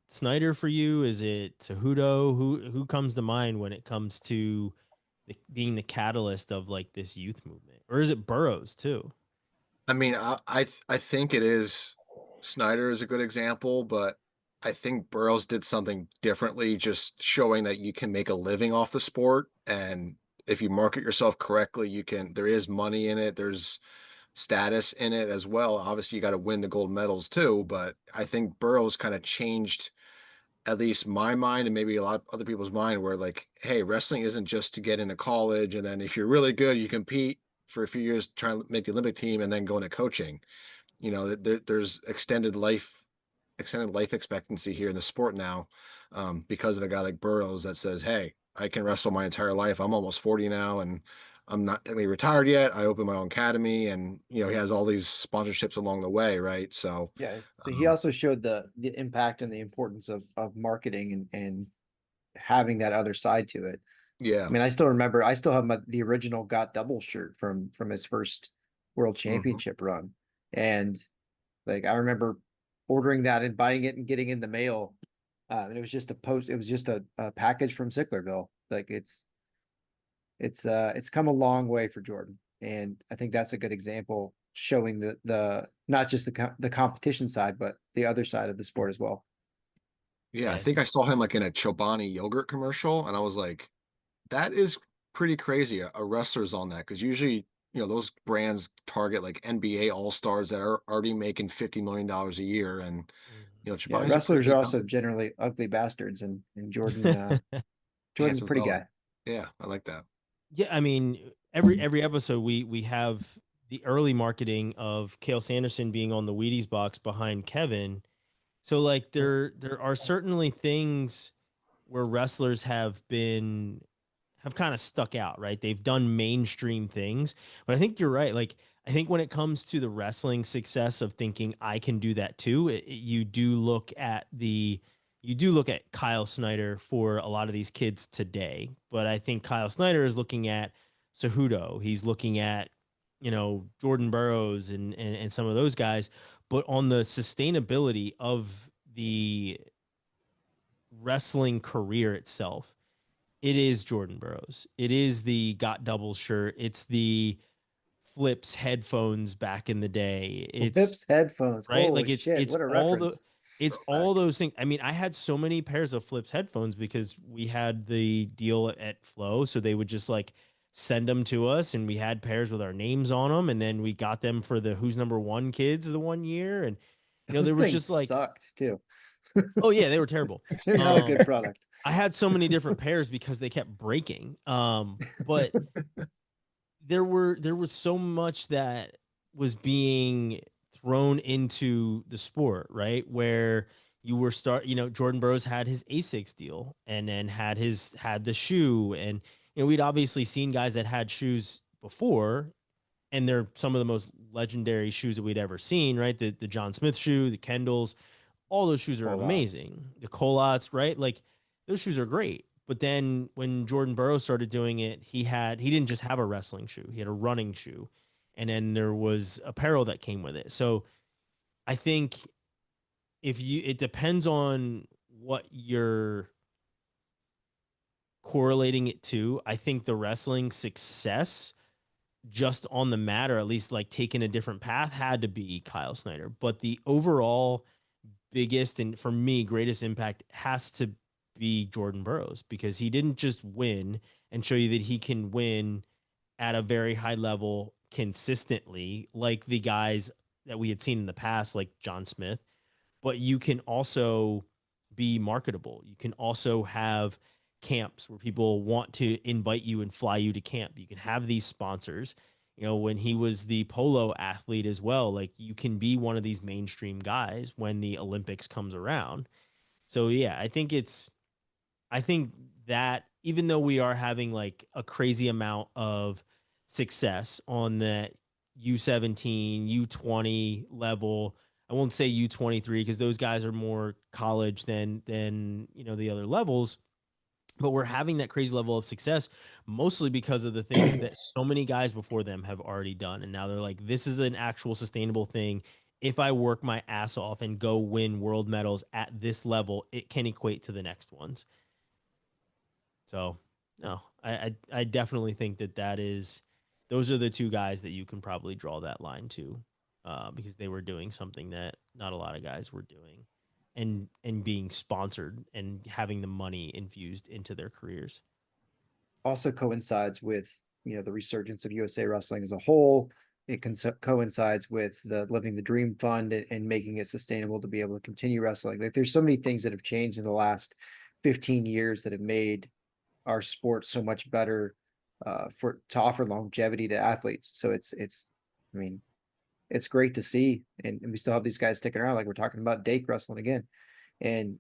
Snyder for you? Is it Cejudo? Who comes to mind when it comes to being the catalyst of like this youth movement? Or is it Burroughs too? I mean, I think it is Snyder is a good example, but I think Burroughs did something differently, just showing that you can make a living off the sport. And if you market yourself correctly, there is money in it. There's status in it as well. Obviously, you got to win the gold medals too, but I think Burroughs kind of changed at least my mind and maybe a lot of other people's mind where like, hey, wrestling isn't just to get into college. And then if you're really good, you compete for a few years, trying to make the Olympic team and then go into coaching. There's extended life expectancy here in the sport now, because of a guy like Burroughs that says, hey, I can wrestle my entire life. I'm almost 40 now and I'm not technically retired yet. I opened my own academy and, he has all these sponsorships along the way. Right. So, Yeah. So he also showed the impact and the importance of marketing and having that other side to it. yeah. I mean, I still have the original Got Double shirt from his first world championship run. And like, I remember ordering that and buying it and getting in the mail. And it was just a package from Sicklerville. Like it's come a long way for Jordan. And I think that's a good example showing the not just the competition side, but the other side of the sport as well. Yeah. I Yeah. think I saw him like in a Chobani yogurt commercial and I was like, that is pretty crazy. A wrestler's on that. Cause usually, those brands target like NBA all-stars that are already making $50 million a year. And, Mhm. Yeah, Chobani's a wrestlers are pretty also generally ugly bastards, and Jordan's a handsome pretty fellow. guy. Yeah. I like that. Yeah, I mean, every episode we have the early marketing of Kale Sanderson being on the Wheaties box behind Kevin. So like there are certainly things where wrestlers have kind of stuck out, right? They've done mainstream things. But I think you're right. Like I think when it comes to the wrestling success of thinking I can do that too, you do look at Kyle Snyder for a lot of these kids today, but I think Kyle Snyder is looking at Cejudo. He's looking at, Jordan Burroughs and some of those guys, but on the sustainability of the wrestling career itself, it is Jordan Burroughs. It is the Got Double shirt. It's the Flips headphones back in the day. It's Pips headphones. right. Holy Like shit! What a reference. it's all Throwback. those things. I mean, I had so many pairs of Flips headphones because we had the deal at Flow. So they would just like send them to us and we had pairs with our names on them. And then we got them for the Who's Number One kids the one year. And, Those there was things just like, sucked too. oh yeah, they were terrible. They're not a good product. I had so many different pairs because they kept breaking. But there was so much that was being thrown into the sport, right? Where Jordan Burroughs had his Asics deal and then had the shoe. And, we'd obviously seen guys that had shoes before and they're some of the most legendary shoes that we'd ever seen, right? The John Smith shoe, the Kendalls, all those shoes are amazing. The Colots, right? Like those shoes are great. But then when Jordan Burroughs started doing it, he didn't just have a wrestling shoe, he had a running shoe. And then there was apparel that came with it. So I think it depends on what you're correlating it to. I think the wrestling success just on the mat, or at least like taking a different path, had to be Kyle Snyder. But the overall biggest and for me greatest impact has to be Jordan Burroughs, because he didn't just win and show you that he can win at a very high level consistently like the guys that we had seen in the past like John Smith, but you can also be marketable. You can also have camps where people want to invite you and fly you to camp. You can have these sponsors. You know, when he was the polo athlete as well, like you can be one of these mainstream guys when the Olympics comes around. So yeah, I think that even though we are having like a crazy amount of success on the U17, U20 level, I won't say U23 because those guys are more college than you know the other levels, but we're having that crazy level of success mostly because of the things that so many guys before them have already done, and now they're like, this is an actual sustainable thing. If I work my ass off and go win world medals at this level, it can equate to the next ones. So no, I definitely think that is, those are the two guys that you can probably draw that line to, because they were doing something that not a lot of guys were doing, and being sponsored and having the money infused into their careers. Also coincides with, you know, the resurgence of USA Wrestling as a whole. It coincides with the Living the Dream Fund and making it sustainable to be able to continue wrestling. Like there's so many things that have changed in the last 15 years that have made our sport so much better, for to offer longevity to athletes. So I mean, it's great to see, and we still have these guys sticking around. Like we're talking about Dake wrestling again, and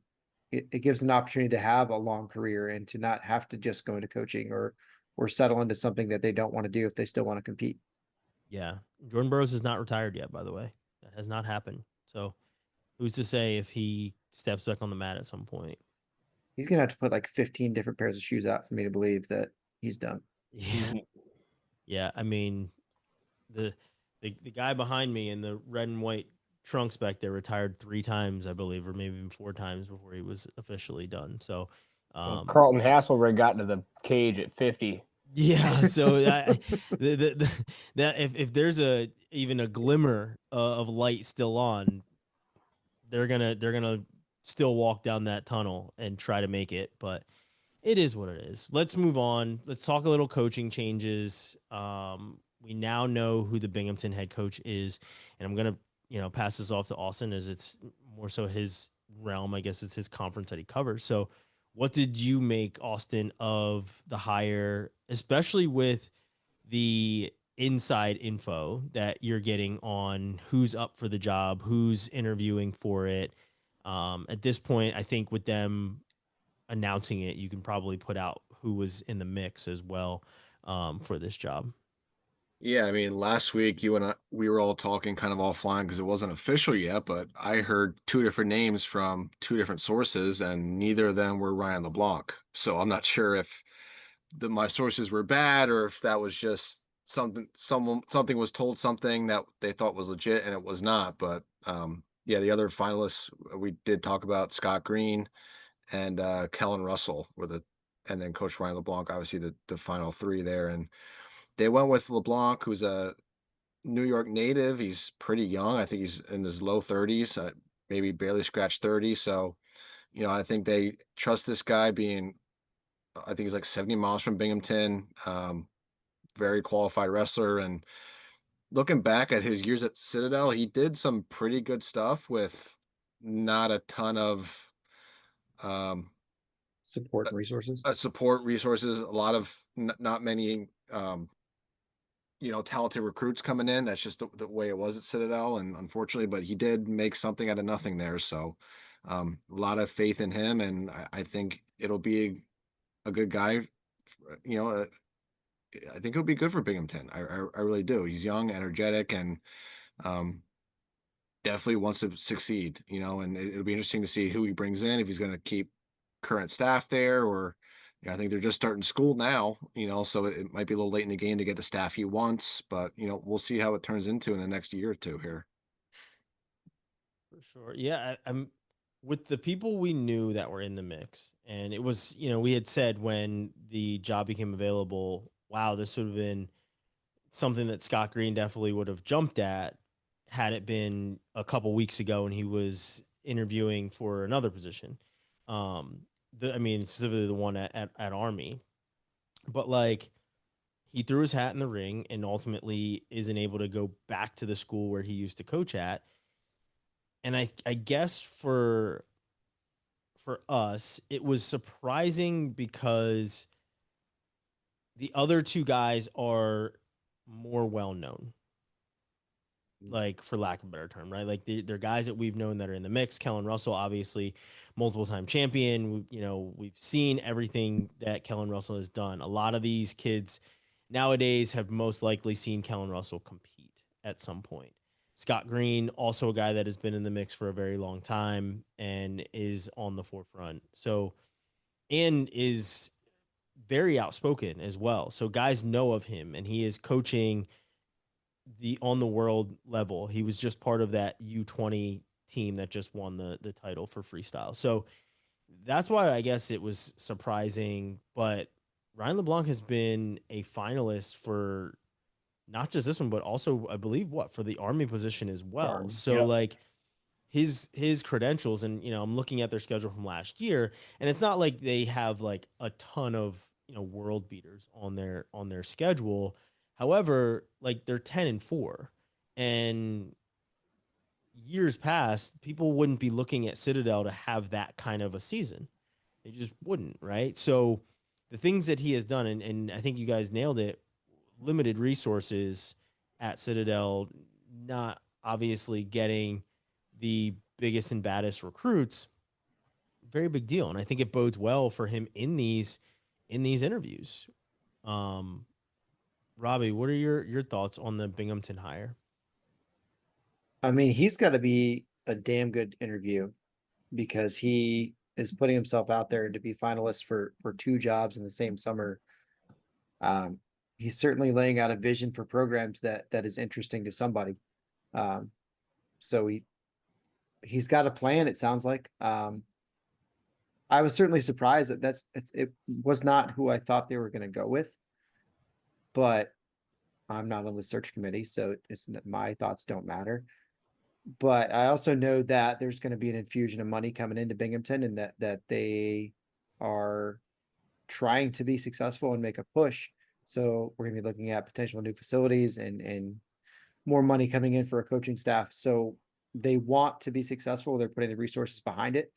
it gives an opportunity to have a long career and to not have to just go into coaching or settle into something that they don't want to do if they still want to compete. Yeah, Jordan Burroughs is not retired yet, by the way. That has not happened. So who's to say if he steps back on the mat at some point? He's gonna have to put like 15 different pairs of shoes out for me to believe that he's done. Yeah, yeah. I mean, the the guy behind me in the red and white trunks back there retired 3 times, I believe, or maybe even 4 times before he was officially done. So, Carlton Hasselred got into the cage at 50. yeah. So that if there's even a glimmer of light still on, they're gonna still walk down that tunnel and try to make it. But it is what it is. Let's move on. Let's talk a little coaching changes. We now know who the Binghamton head coach is, and I'm gonna, pass this off to Austin as it's more so his realm. I guess it's his conference that he covers. So, what did you make, Austin, of the hire, especially with the inside info that you're getting on who's up for the job, who's interviewing for it? At this point, I think with them announcing it, you can probably put out who was in the mix as well, for this job. Yeah, I mean, last week we were all talking kind of offline because it wasn't official yet, but I heard two different names from two different sources, and neither of them were Ryan LeBlanc. So I'm not sure if my sources were bad or if that was just something was told something that they thought was legit and it was not. But yeah, the other finalists we did talk about, Scott Green and Kellen Russell and then Coach Ryan LeBlanc, obviously the final three there. And they went with LeBlanc, who's a New York native. He's pretty young. I think he's in his low 30s, maybe barely scratched 30. So, I think they trust this guy I think he's like 70 miles from Binghamton. Very qualified wrestler. And looking back at his years at Citadel, he did some pretty good stuff with not a ton of Support and resources. support resources, a lot of not many talented recruits coming in. That's just the way it was at Citadel, and unfortunately, but he did make something out of nothing there. So a lot of faith in him, and I think it'll be a good guy. I think it'll be good for Binghamton. I really do. He's young, energetic, and definitely wants to succeed, and it'll be interesting to see who he brings in, if he's going to keep current staff there, or I think they're just starting school now, so it might be a little late in the game to get the staff he wants, but we'll see how it turns into in the next year or two here. For sure. Yeah, I'm with the people we knew that were in the mix, and it was, we had said when the job became available, wow, this would have been something that Scott Green definitely would have jumped at had it been a couple weeks ago and he was interviewing for another position. Specifically the one at Army, but like he threw his hat in the ring and ultimately isn't able to go back to the school where he used to coach at. And I guess for for us, it was surprising because the other two guys are more well known, like for lack of a better term, right? Like they're guys that we've known that are in the mix. Kellen Russell, obviously, multiple time champion. We've seen everything that Kellen Russell has done. A lot of these kids nowadays have most likely seen Kellen Russell compete at some point. Scott Green, also a guy that has been in the mix for a very long time and is on the forefront. So, and is very outspoken as well. So guys know of him, and he is coaching on the world level. He was just part of that U20 team that just won the title for freestyle. So that's why I guess it was surprising. But Ryan LeBlanc has been a finalist for not just this one, but also I believe for the Army position as well. So Yep. like his credentials, and I'm looking at their schedule from last year, and it's not like they have like a ton of world beaters on their schedule. However, like they're 10-4, and years past, people wouldn't be looking at Citadel to have that kind of a season. They just wouldn't, right? So the things that he has done, and I think you guys nailed it, limited resources at Citadel, not obviously getting the biggest and baddest recruits, very big deal. And I think it bodes well for him in these interviews. Robbie, what are your thoughts on the Binghamton hire? I mean, he's got to be a damn good interview because he is putting himself out there to be finalist for two jobs in the same summer. He's certainly laying out a vision for programs that is interesting to somebody. So he's got a plan, it sounds like. I was certainly surprised that it was not who I thought they were going to go with, but I'm not on the search committee, so my thoughts don't matter. But I also know that there's going to be an infusion of money coming into Binghamton, and that they are trying to be successful and make a push. So we're going to be looking at potential new facilities and more money coming in for a coaching staff. So they want to be successful. They're putting the resources behind it.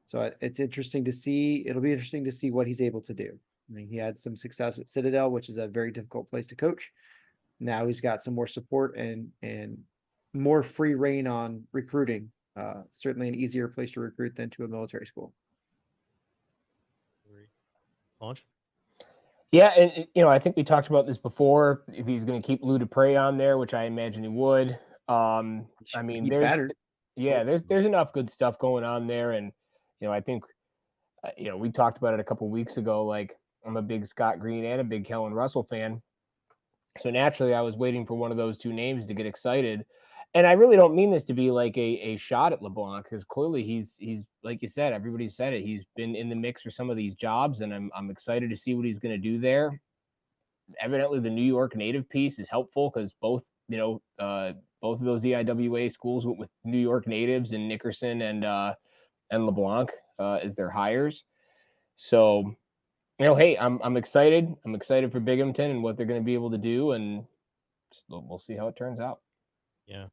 So it's interesting to see. It'll be interesting to see what he's able to do. I mean, he had some success at Citadel, which is a very difficult place to coach. Now he's got some more support and more free reign on recruiting. Certainly an easier place to recruit than to a military school. Launch. Yeah, and I think we talked about this before. If he's going to keep Lou Dupre on there, which I imagine he would. I mean, He better. there's enough good stuff going on there, and I think we talked about it a couple weeks ago. Like, I'm a big Scott Green and a big Kellen Russell fan, so naturally I was waiting for one of those two names to get excited. And I really don't mean this to be like a shot at LeBlanc, because clearly he's like you said, everybody said it. He's been in the mix for some of these jobs, and I'm excited to see what he's going to do there. Evidently, the New York native piece is helpful because both of those EIWA schools went with New York natives, and Nickerson and LeBlanc as their hires. So, hey, I'm excited. I'm excited for Binghamton and what they're going to be able to do, and we'll see how it turns out. Yeah.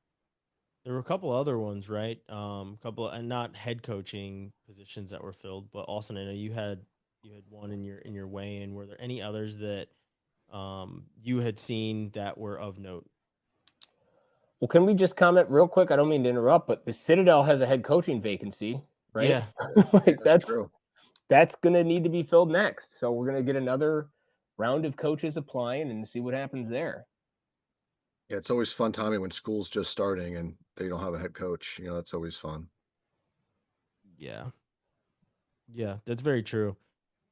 There were a couple other ones, right? Couple, and not head coaching positions that were filled, but Austin, I know you had one in your weigh-in. Were there any others that you had seen that were of note? Well, can we just comment real quick? I don't mean to interrupt, but the Citadel has a head coaching vacancy, right? Yeah. Like, That's true. That's going to need to be filled next. So we're going to get another round of coaches applying and see what happens there. Yeah, it's always fun, Tommy, when school's just starting and they don't have a head coach. That's always fun. Yeah. Yeah, that's very true.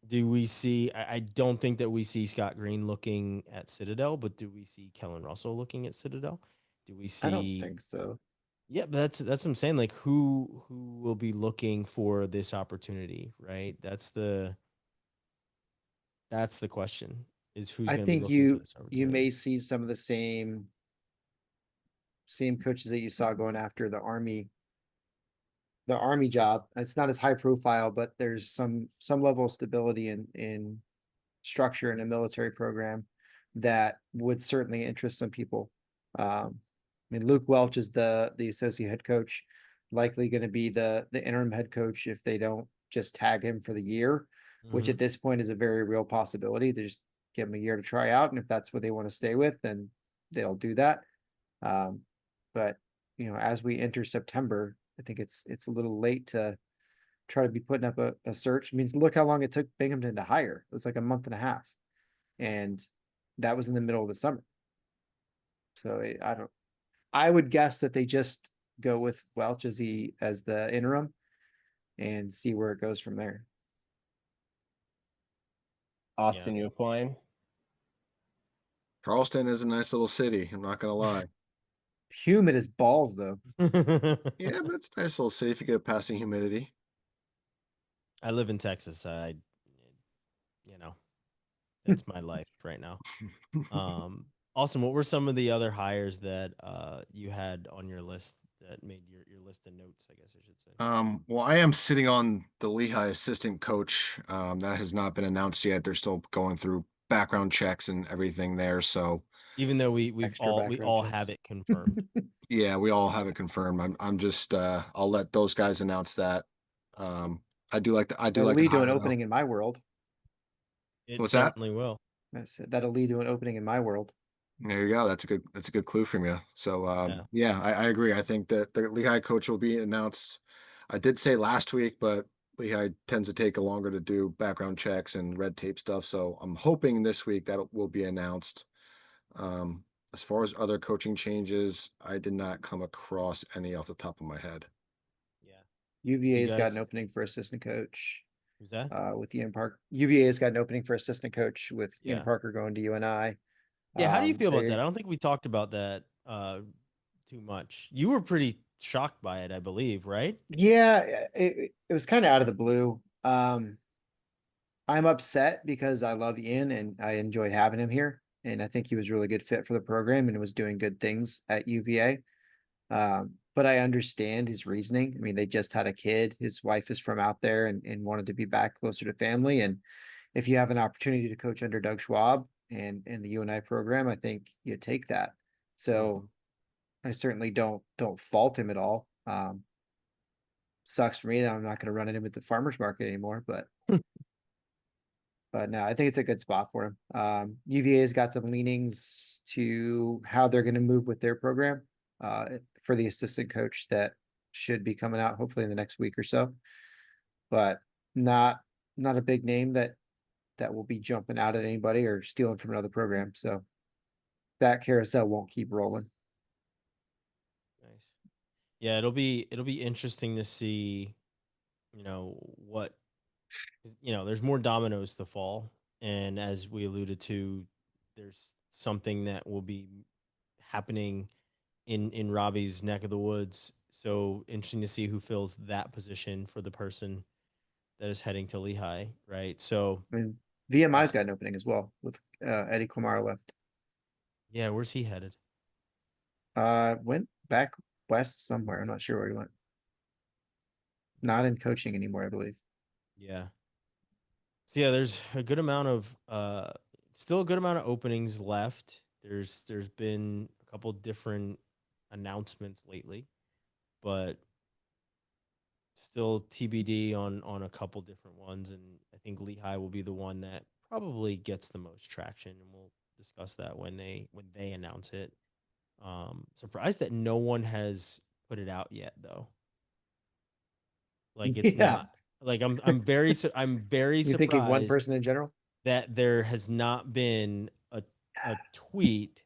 Do we see, I don't think that we see Scott Green looking at Citadel, but do we see Kellen Russell looking at Citadel? Do we see? I don't think so. Yeah, but that's what I'm saying. Like, who will be looking for this opportunity, right? That's the question, is who's I going to be think looking for this opportunity. you may see some of the same coaches that you saw going after the army job. It's not as high profile, but there's some level of stability in structure in a military program that would certainly interest some people. I mean, Luke Welch is the associate head coach, likely going to be the interim head coach if they don't just tag him for the year, which Mhm. at this point is a very real possibility. They just give him a year to try out, and if that's what they want to stay with, then they'll do that. But as we enter September, I think it's a little late to try to be putting up a search. I mean, look how long it took Binghamton to hire. It was like a month and a half, and that was in the middle of the summer. So I would guess that they just go with Welch as the interim and see where it goes from there. Austin, you applying? Charleston is a nice little city. I'm not gonna lie. Humid as balls, though. Yeah, but it's a nice little city if you get past the humidity. I live in Texas. That's my life right now. Austin, what were some of the other hires that you had on your list that made your list of notes, I guess I should say? Well, I am sitting on the Lehigh assistant coach. That has not been announced yet. They're still going through background checks and everything there. So Even though we Extra all background have checks. it confirmed. yeah, we all have it confirmed. I'm just I'll let those guys announce that. I do like That'll to lead to hire an though. opening in my world. It What's that? certainly will. I said that'll lead to an opening in my world. There you go. That's a good clue from you. So Yeah. yeah, I agree. I think that the Lehigh coach will be announced. I did say last week, but Lehigh tends to take a longer to do background checks and red tape stuff. So I'm hoping this week that it will be announced. As far as other coaching changes, I did not come across any off the top of my head. Yeah. UVA's got guys- an opening for assistant coach. Who's that? With Ian Park. UVA's got an opening for assistant coach with Yeah. Ian Parker going to UNI. Yeah, how do you feel about they- that? I don't think we talked about that too much. You were pretty shocked by it, I believe, right? Yeah, it was kind of out of the blue. I'm upset because I love Ian and I enjoyed having him here. And I think he was a really good fit for the program and was doing good things at UVA. But I understand his reasoning. I mean, they just had a kid. His wife is from out there and wanted to be back closer to family. And if you have an opportunity to coach under Doug Schwab and in the UNI program, I think you take that. So I certainly don't fault him at all. Sucks for me that I'm not going to run into him at the farmer's market anymore, but no, I think it's a good spot for him. UVA's got some leanings to how they're going to move with their program for the assistant coach that should be coming out hopefully in the next week or so, but not a big name that will be jumping out at anybody or stealing from another program. So that carousel won't keep rolling. Nice. Yeah, it'll be interesting to see, what there's more dominoes to fall. And as we alluded to, there's something that will be happening in Robbie's neck of the woods. So interesting to see who fills that position for the person that is heading to Lehigh, right? So I mean, VMI's got an opening as well with Eddie Clamara left. yeah, where's he headed? Went back west somewhere. I'm not sure where he went. Not in coaching anymore, I believe. Yeah. So yeah, there's a good amount of still a good amount of openings left. There's been a couple different announcements lately, but still TBD on a couple different ones, and I think Lehigh will be the one that probably gets the most traction, and we'll discuss that when they announce it. Surprised that no one has put it out yet, though. Like it's not like I'm very You surprised. thinking one person in general? That there has not been a tweet,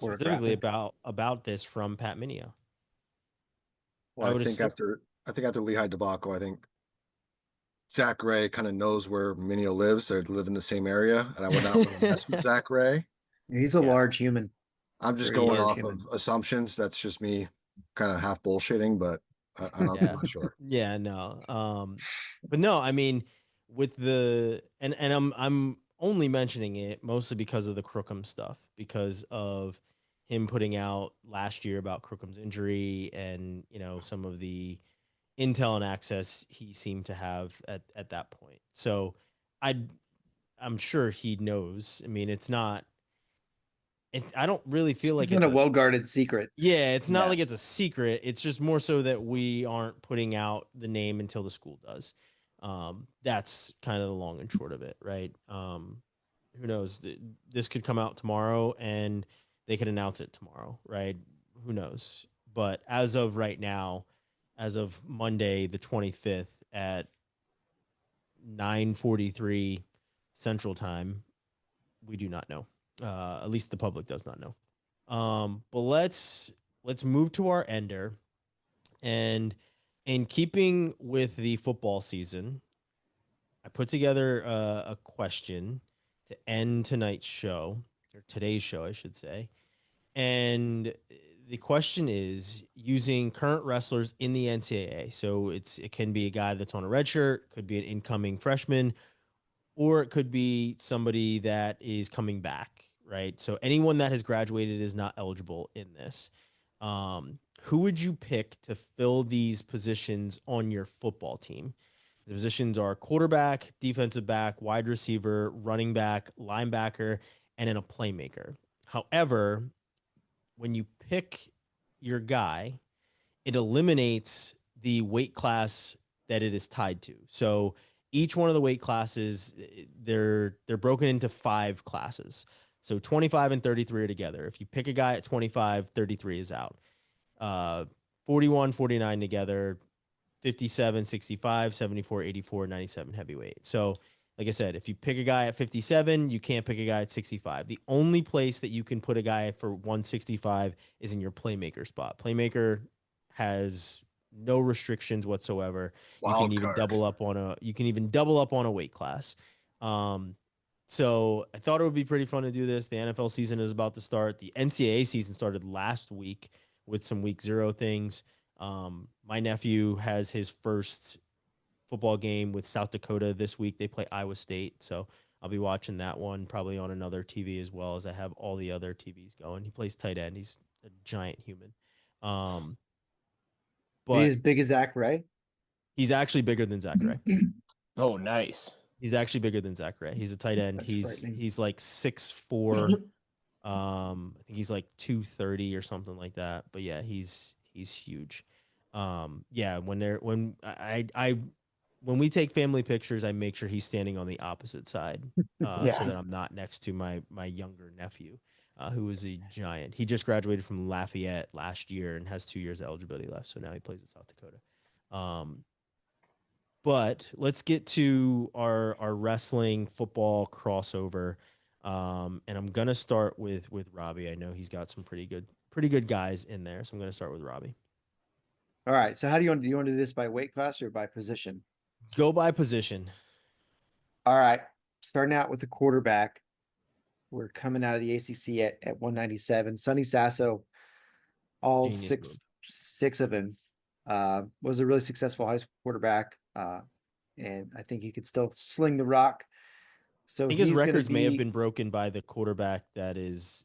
Or a specifically graphic. about this from Pat Minio. Well, would I think after Lehigh debacle, I think Zach Ray kind of knows where Minio lives. They live in the same area, and I would not want to mess with Zach Ray. He's a large human. I'm just Very going large off human. of assumptions. That's just me kind of half bullshitting, but I'm not sure. Yeah, no. But no, I mean, with the and I'm only mentioning it mostly because of the Crookham stuff, because of him putting out last year about Crookham's injury and some of the intel and access he seemed to have at that point. So I'm sure he knows. I mean, it's not. I don't really feel like It's it's a well-guarded secret. Yeah, it's not Yeah. like it's a secret. It's just more so that we aren't putting out the name until the school does. That's kind of the long and short of it, right? Who knows? This could come out tomorrow and they could announce it tomorrow, right? Who knows? But as of right now, as of Monday, the 25th at 9:43 Central Time, we do not know. At least the public does not know. But let's move to our ender. And in keeping with the football season, I put together a question to end tonight's show, or today's show, I should say. And the question is using current wrestlers in the NCAA. So it can be a guy that's on a red shirt, could be an incoming freshman, or it could be somebody that is coming back, right? So anyone that has graduated is not eligible in this. Who would you pick to fill these positions on your football team? The positions are quarterback, defensive back, wide receiver, running back, linebacker, and then a playmaker. However, when you pick your guy, it eliminates the weight class that it is tied to. So each one of the weight classes, they're broken into 5 classes. So 25 and 33 are together. If you pick a guy at 25, 33 is out. 41, 49 together, 57, 65, 74, 84, 97 heavyweight. So like I said, if you pick a guy at 57, you can't pick a guy at 65. The only place that you can put a guy for 165 is in your playmaker spot. Playmaker has no restrictions whatsoever. You can even double up on a weight class. So I thought it would be pretty fun to do this. The NFL season is about to start. The NCAA season started last week with some week 0 things. My nephew has his first football game with South Dakota this week. They play Iowa State. So I'll be watching that one probably on another TV as well as I have all the other TVs going. He plays tight end. He's a giant human. But He's as big as Zach Ray. he's actually bigger than Zach Ray. Oh, nice. He's actually bigger than Zach Ray. He's a tight end. That's He's frightening. he's like 6'4". I think he's like 230 or something like that. But yeah, he's huge. Yeah, when we take family pictures, I make sure he's standing on the opposite side, so that I'm not next to my younger nephew, who is a giant. He just graduated from Lafayette last year and has 2 years of eligibility left. So now he plays in South Dakota. But let's get to our wrestling football crossover. And I'm gonna start with Robbie. I know he's got some pretty good guys in there, so I'm gonna start with Robbie. All right. So how do you want to do this by weight class or by position? Go by position. All right. Starting out with the quarterback. We're coming out of the ACC at 197. Sonny Sasso, all Genius six of him, was a really successful high school quarterback. And I think he could still sling the rock. So I think his records may have been broken by the quarterback that is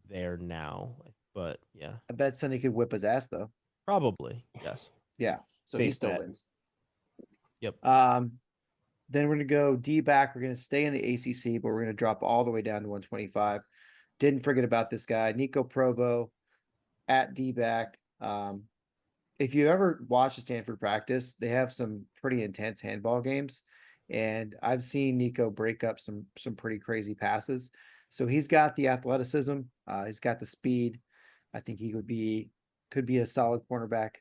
there now. But yeah, I bet Sonny could whip his ass though. probably yes. Yeah. So Safe he still bet. wins. Yep. Then we're gonna go D back. We're gonna stay in the ACC, but we're gonna drop all the way down to 125. Didn't forget about this guy, Nico Provo, at D back. If you ever watch the Stanford practice, they have some pretty intense handball games, and I've seen Nico break up some pretty crazy passes. So he's got the athleticism, he's got the speed. I think he could be a solid cornerback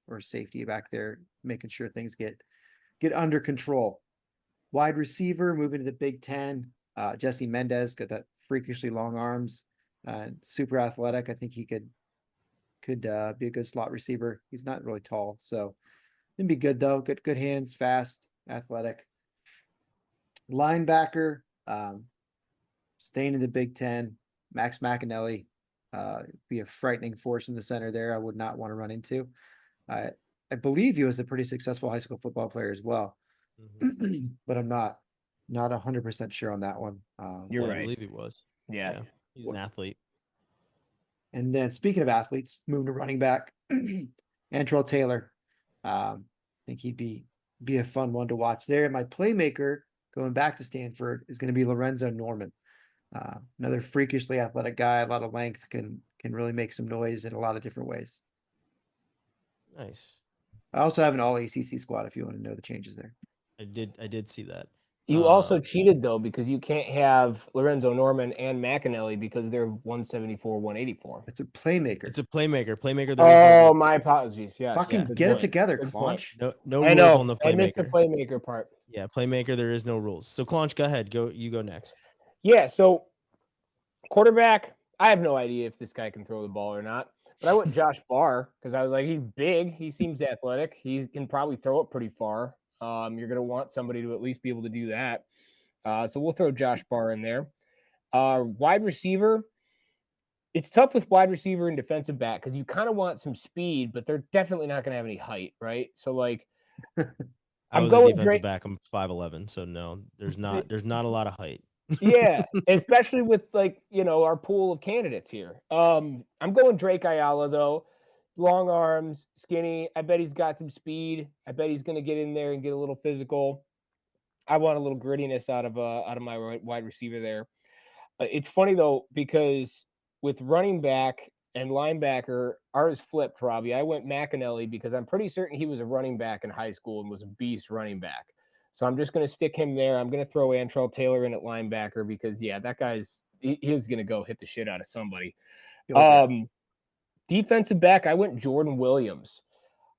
or safety back there, making sure things get under control. Wide receiver, moving to the Big Ten. Jesse Mendez got that freakishly long arms, super athletic. I think he could be a good slot receiver. He's not really tall, so it'd be good though. Good hands, fast, athletic. Linebacker, staying in the Big Ten. Max McAnally, be a frightening force in the center there. I would not want to run into. I believe he was a pretty successful high school football player as well, but I'm not 100% sure on that one. You're I right. believe he was. Yeah. He's an athlete. And then speaking of athletes, moving to running back, Antrell Taylor. I think he'd be a fun one to watch there. And my playmaker going back to Stanford is going to be Lorenzo Norman. Another freakishly athletic guy, a lot of length, can really make some noise in a lot of different ways. Nice. I also have an all ACC squad if you want to know the changes there. I did see that. You also cheated though, because you can't have Lorenzo Norman and McAnally because they're 174, 184. It's a playmaker. It's a playmaker. Playmaker. There is no rules. My apologies. Yes. Fucking Good get it point. together, Good point. Claunch. No I rules know. on the I missed the playmaker. playmaker part. Yeah, playmaker. There is no rules. So Claunch, go ahead. You go next. Yeah. So quarterback, I have no idea if this guy can throw the ball or not. But I went Josh Barr because I was like, he's big. He seems athletic. He can probably throw it pretty far. You're going to want somebody to at least be able to do that. So we'll throw Josh Barr in there. Wide receiver, it's tough with wide receiver and defensive back because you kind of want some speed, but they're definitely not going to have any height, right? So like, I was a defensive back. I'm 5'11", so no, there's not a lot of height. Yeah, especially with like, our pool of candidates here. I'm going Drake Ayala though. Long arms, skinny. I bet he's got some speed. I bet he's going to get in there and get a little physical. I want a little grittiness out of my wide receiver there. It's funny though, because with running back and linebacker, ours flipped, Robbie. I went McAnally because I'm pretty certain he was a running back in high school and was a beast running back. So I'm just going to stick him there. I'm going to throw Antrell Taylor in at linebacker because, yeah, that guy's he's going to go hit the shit out of somebody. Defensive back, I went Jordan Williams.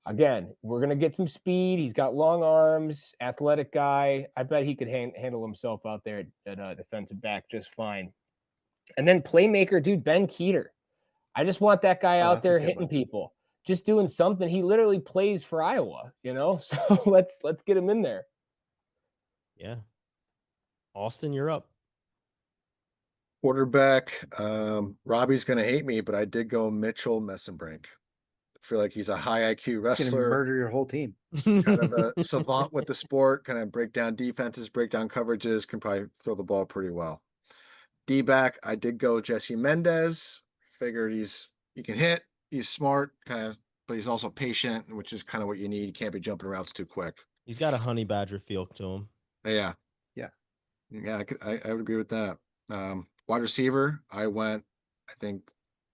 Again, we're going to get some speed. He's got long arms, athletic guy. I bet he could handle himself out there at defensive back just fine. And then playmaker, dude, Ben Keeter. I just want that guy out there hitting people, just doing something. He literally plays for Iowa, So let's get him in there. Yeah. Austin, you're up. Quarterback, Robbie's going to hate me, but I did go Mitchell Messenbrink. I feel like he's a high IQ wrestler. He's gonna murder your whole team. Kind of a savant with the sport, kind of break down defenses, break down coverages, can probably throw the ball pretty well. D-back, I did go Jesse Mendez. Figured he can hit, he's smart, but he's also patient, which is kind of what you need. You can't be jumping routes too quick. He's got a honey badger feel to him. Yeah. I would agree with that. Wide receiver, I think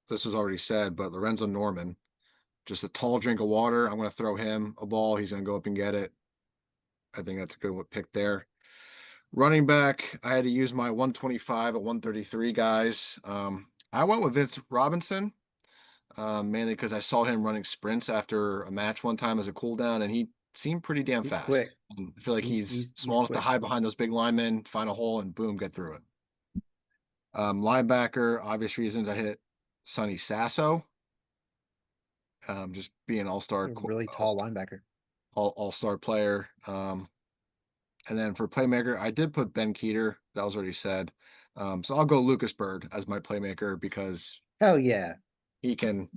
this was already said, but Lorenzo Norman, just a tall drink of water. I'm going to throw him a ball. He's going to go up and get it. I think that's a good pick there. Running back, I had to use my 125 at 133 guys. I went with Vince Robinson, mainly because I saw him running sprints after a match one time as a cool down, and he seemed pretty damn fast. Quick. I feel like he's small enough to hide behind those big linemen, find a hole, and boom, get through it. Linebacker, obvious reasons, I hit Sonny Sasso. Just being an all-star, really tall linebacker, all-star player. And then for playmaker, I did put Ben Keeter. That was already said. So I'll go Lucas Bird as my playmaker because hell yeah, he can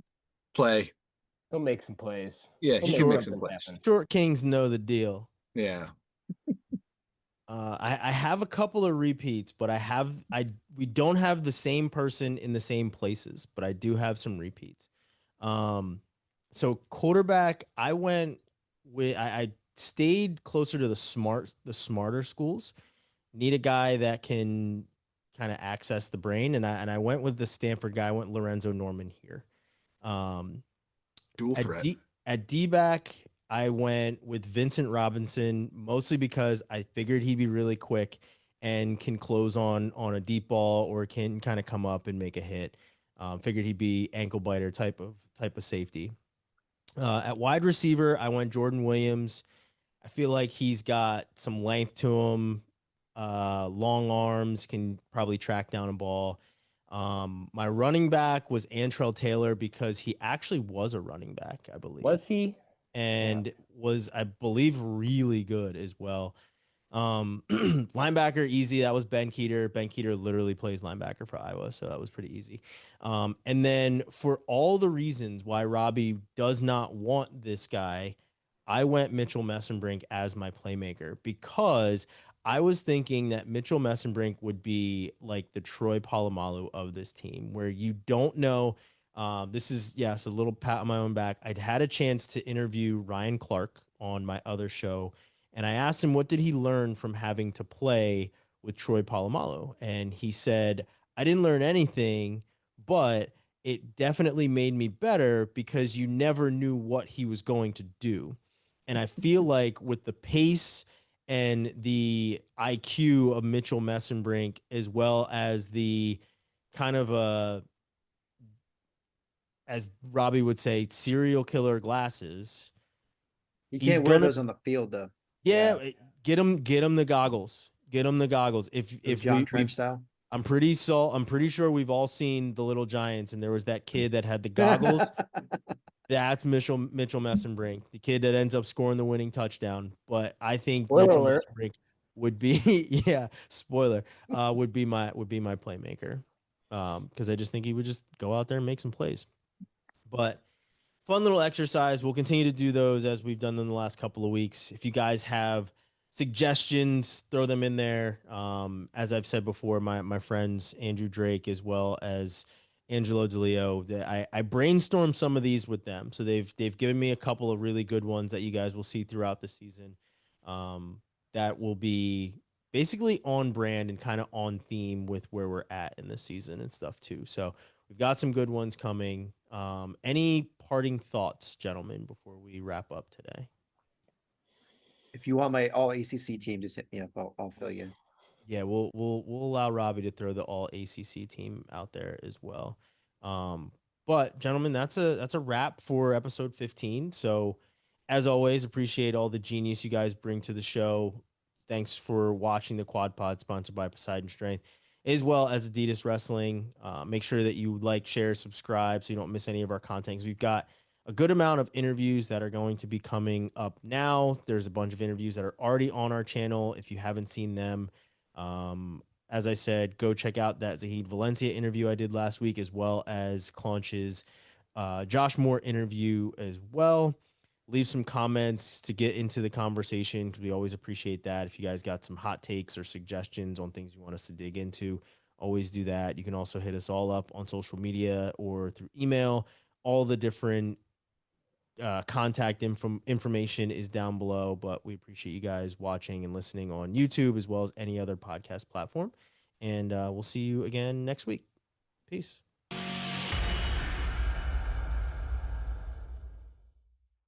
play. He'll make some plays. Yeah, he can make some plays. Short Kings know the deal. Yeah. I have a couple of repeats, but we don't have the same person in the same places, but I do have some repeats. So quarterback, I went with I stayed closer to the smarter schools. Need a guy that can kind of access the brain, and I went with the Stanford guy. I went Lorenzo Norman here. Dual threat. At D-back, I went with Vincent Robinson, mostly because I figured he'd be really quick and can close on a deep ball or can kind of come up and make a hit. Figured he'd be ankle biter type of safety. At wide receiver, I went Jordan Williams. I feel like he's got some length to him, long arms, can probably track down a ball. My running back was Antrell Taylor because he actually was a running back, I believe. Was he? And was, I believe, really good as well. Linebacker, easy. That was Ben Keeter. Ben Keeter literally plays linebacker for Iowa, so that was pretty easy. And then for all the reasons why Robbie does not want this guy, I went Mitchell Messenbrink as my playmaker because I was thinking that Mitchell Messenbrink would be like the Troy Polamalu of this team, where you don't know. This is, yes, a little pat on my own back. I'd had a chance to interview Ryan Clark on my other show, and I asked him, what did he learn from having to play with Troy Polamalu? And he said, I didn't learn anything, but it definitely made me better because you never knew what he was going to do. And I feel like with the pace and the IQ of Mitchell Messenbrink, as well as the kind of as Robbie would say, serial killer glasses. You He's can't wear gonna, those on the field though. yeah, get him the goggles. Get him the goggles. If John we Trench style. I'm pretty sure we've all seen The Little Giants, and there was that kid that had the goggles. That's Mitchell Messenbrink, the kid that ends up scoring the winning touchdown. But I think Spoiler Mitchell alert. Messenbrink would be, yeah, spoiler, would be my playmaker. Because I just think he would just go out there and make some plays. But fun little exercise. We'll continue to do those as we've done in the last couple of weeks. If you guys have suggestions, throw them in there. As I've said before, my friends Andrew Drake as well as Angelo DeLeo, I brainstormed some of these with them. So they've given me a couple of really good ones that you guys will see throughout the season. That will be basically on brand and kind of on theme with where we're at in the season and stuff too. So we've got some good ones coming. Any parting thoughts, gentlemen, before we wrap up today? If you want my all ACC team, just hit me up. I'll fill you in. Yeah, we'll allow Robbie to throw the all ACC team out there as well. But gentlemen, that's a wrap for episode 15. So as always, appreciate all the genius you guys bring to the show. Thanks for watching the Quad Pod, sponsored by Poseidon Strength, as well as Adidas Wrestling. Make sure that you like, share, subscribe so you don't miss any of our content. 'Cause we've got a good amount of interviews that are going to be coming up now. There's a bunch of interviews that are already on our channel. If you haven't seen them, as I said, go check out that Zahid Valencia interview I did last week, as well as Claunch's Josh Moore interview as well. Leave some comments to get into the conversation, because we always appreciate that. If you guys got some hot takes or suggestions on things you want us to dig into, always do that. You can also hit us all up on social media or through email. All the different contact information is down below, but we appreciate you guys watching and listening on YouTube as well as any other podcast platform. And we'll see you again next week. Peace.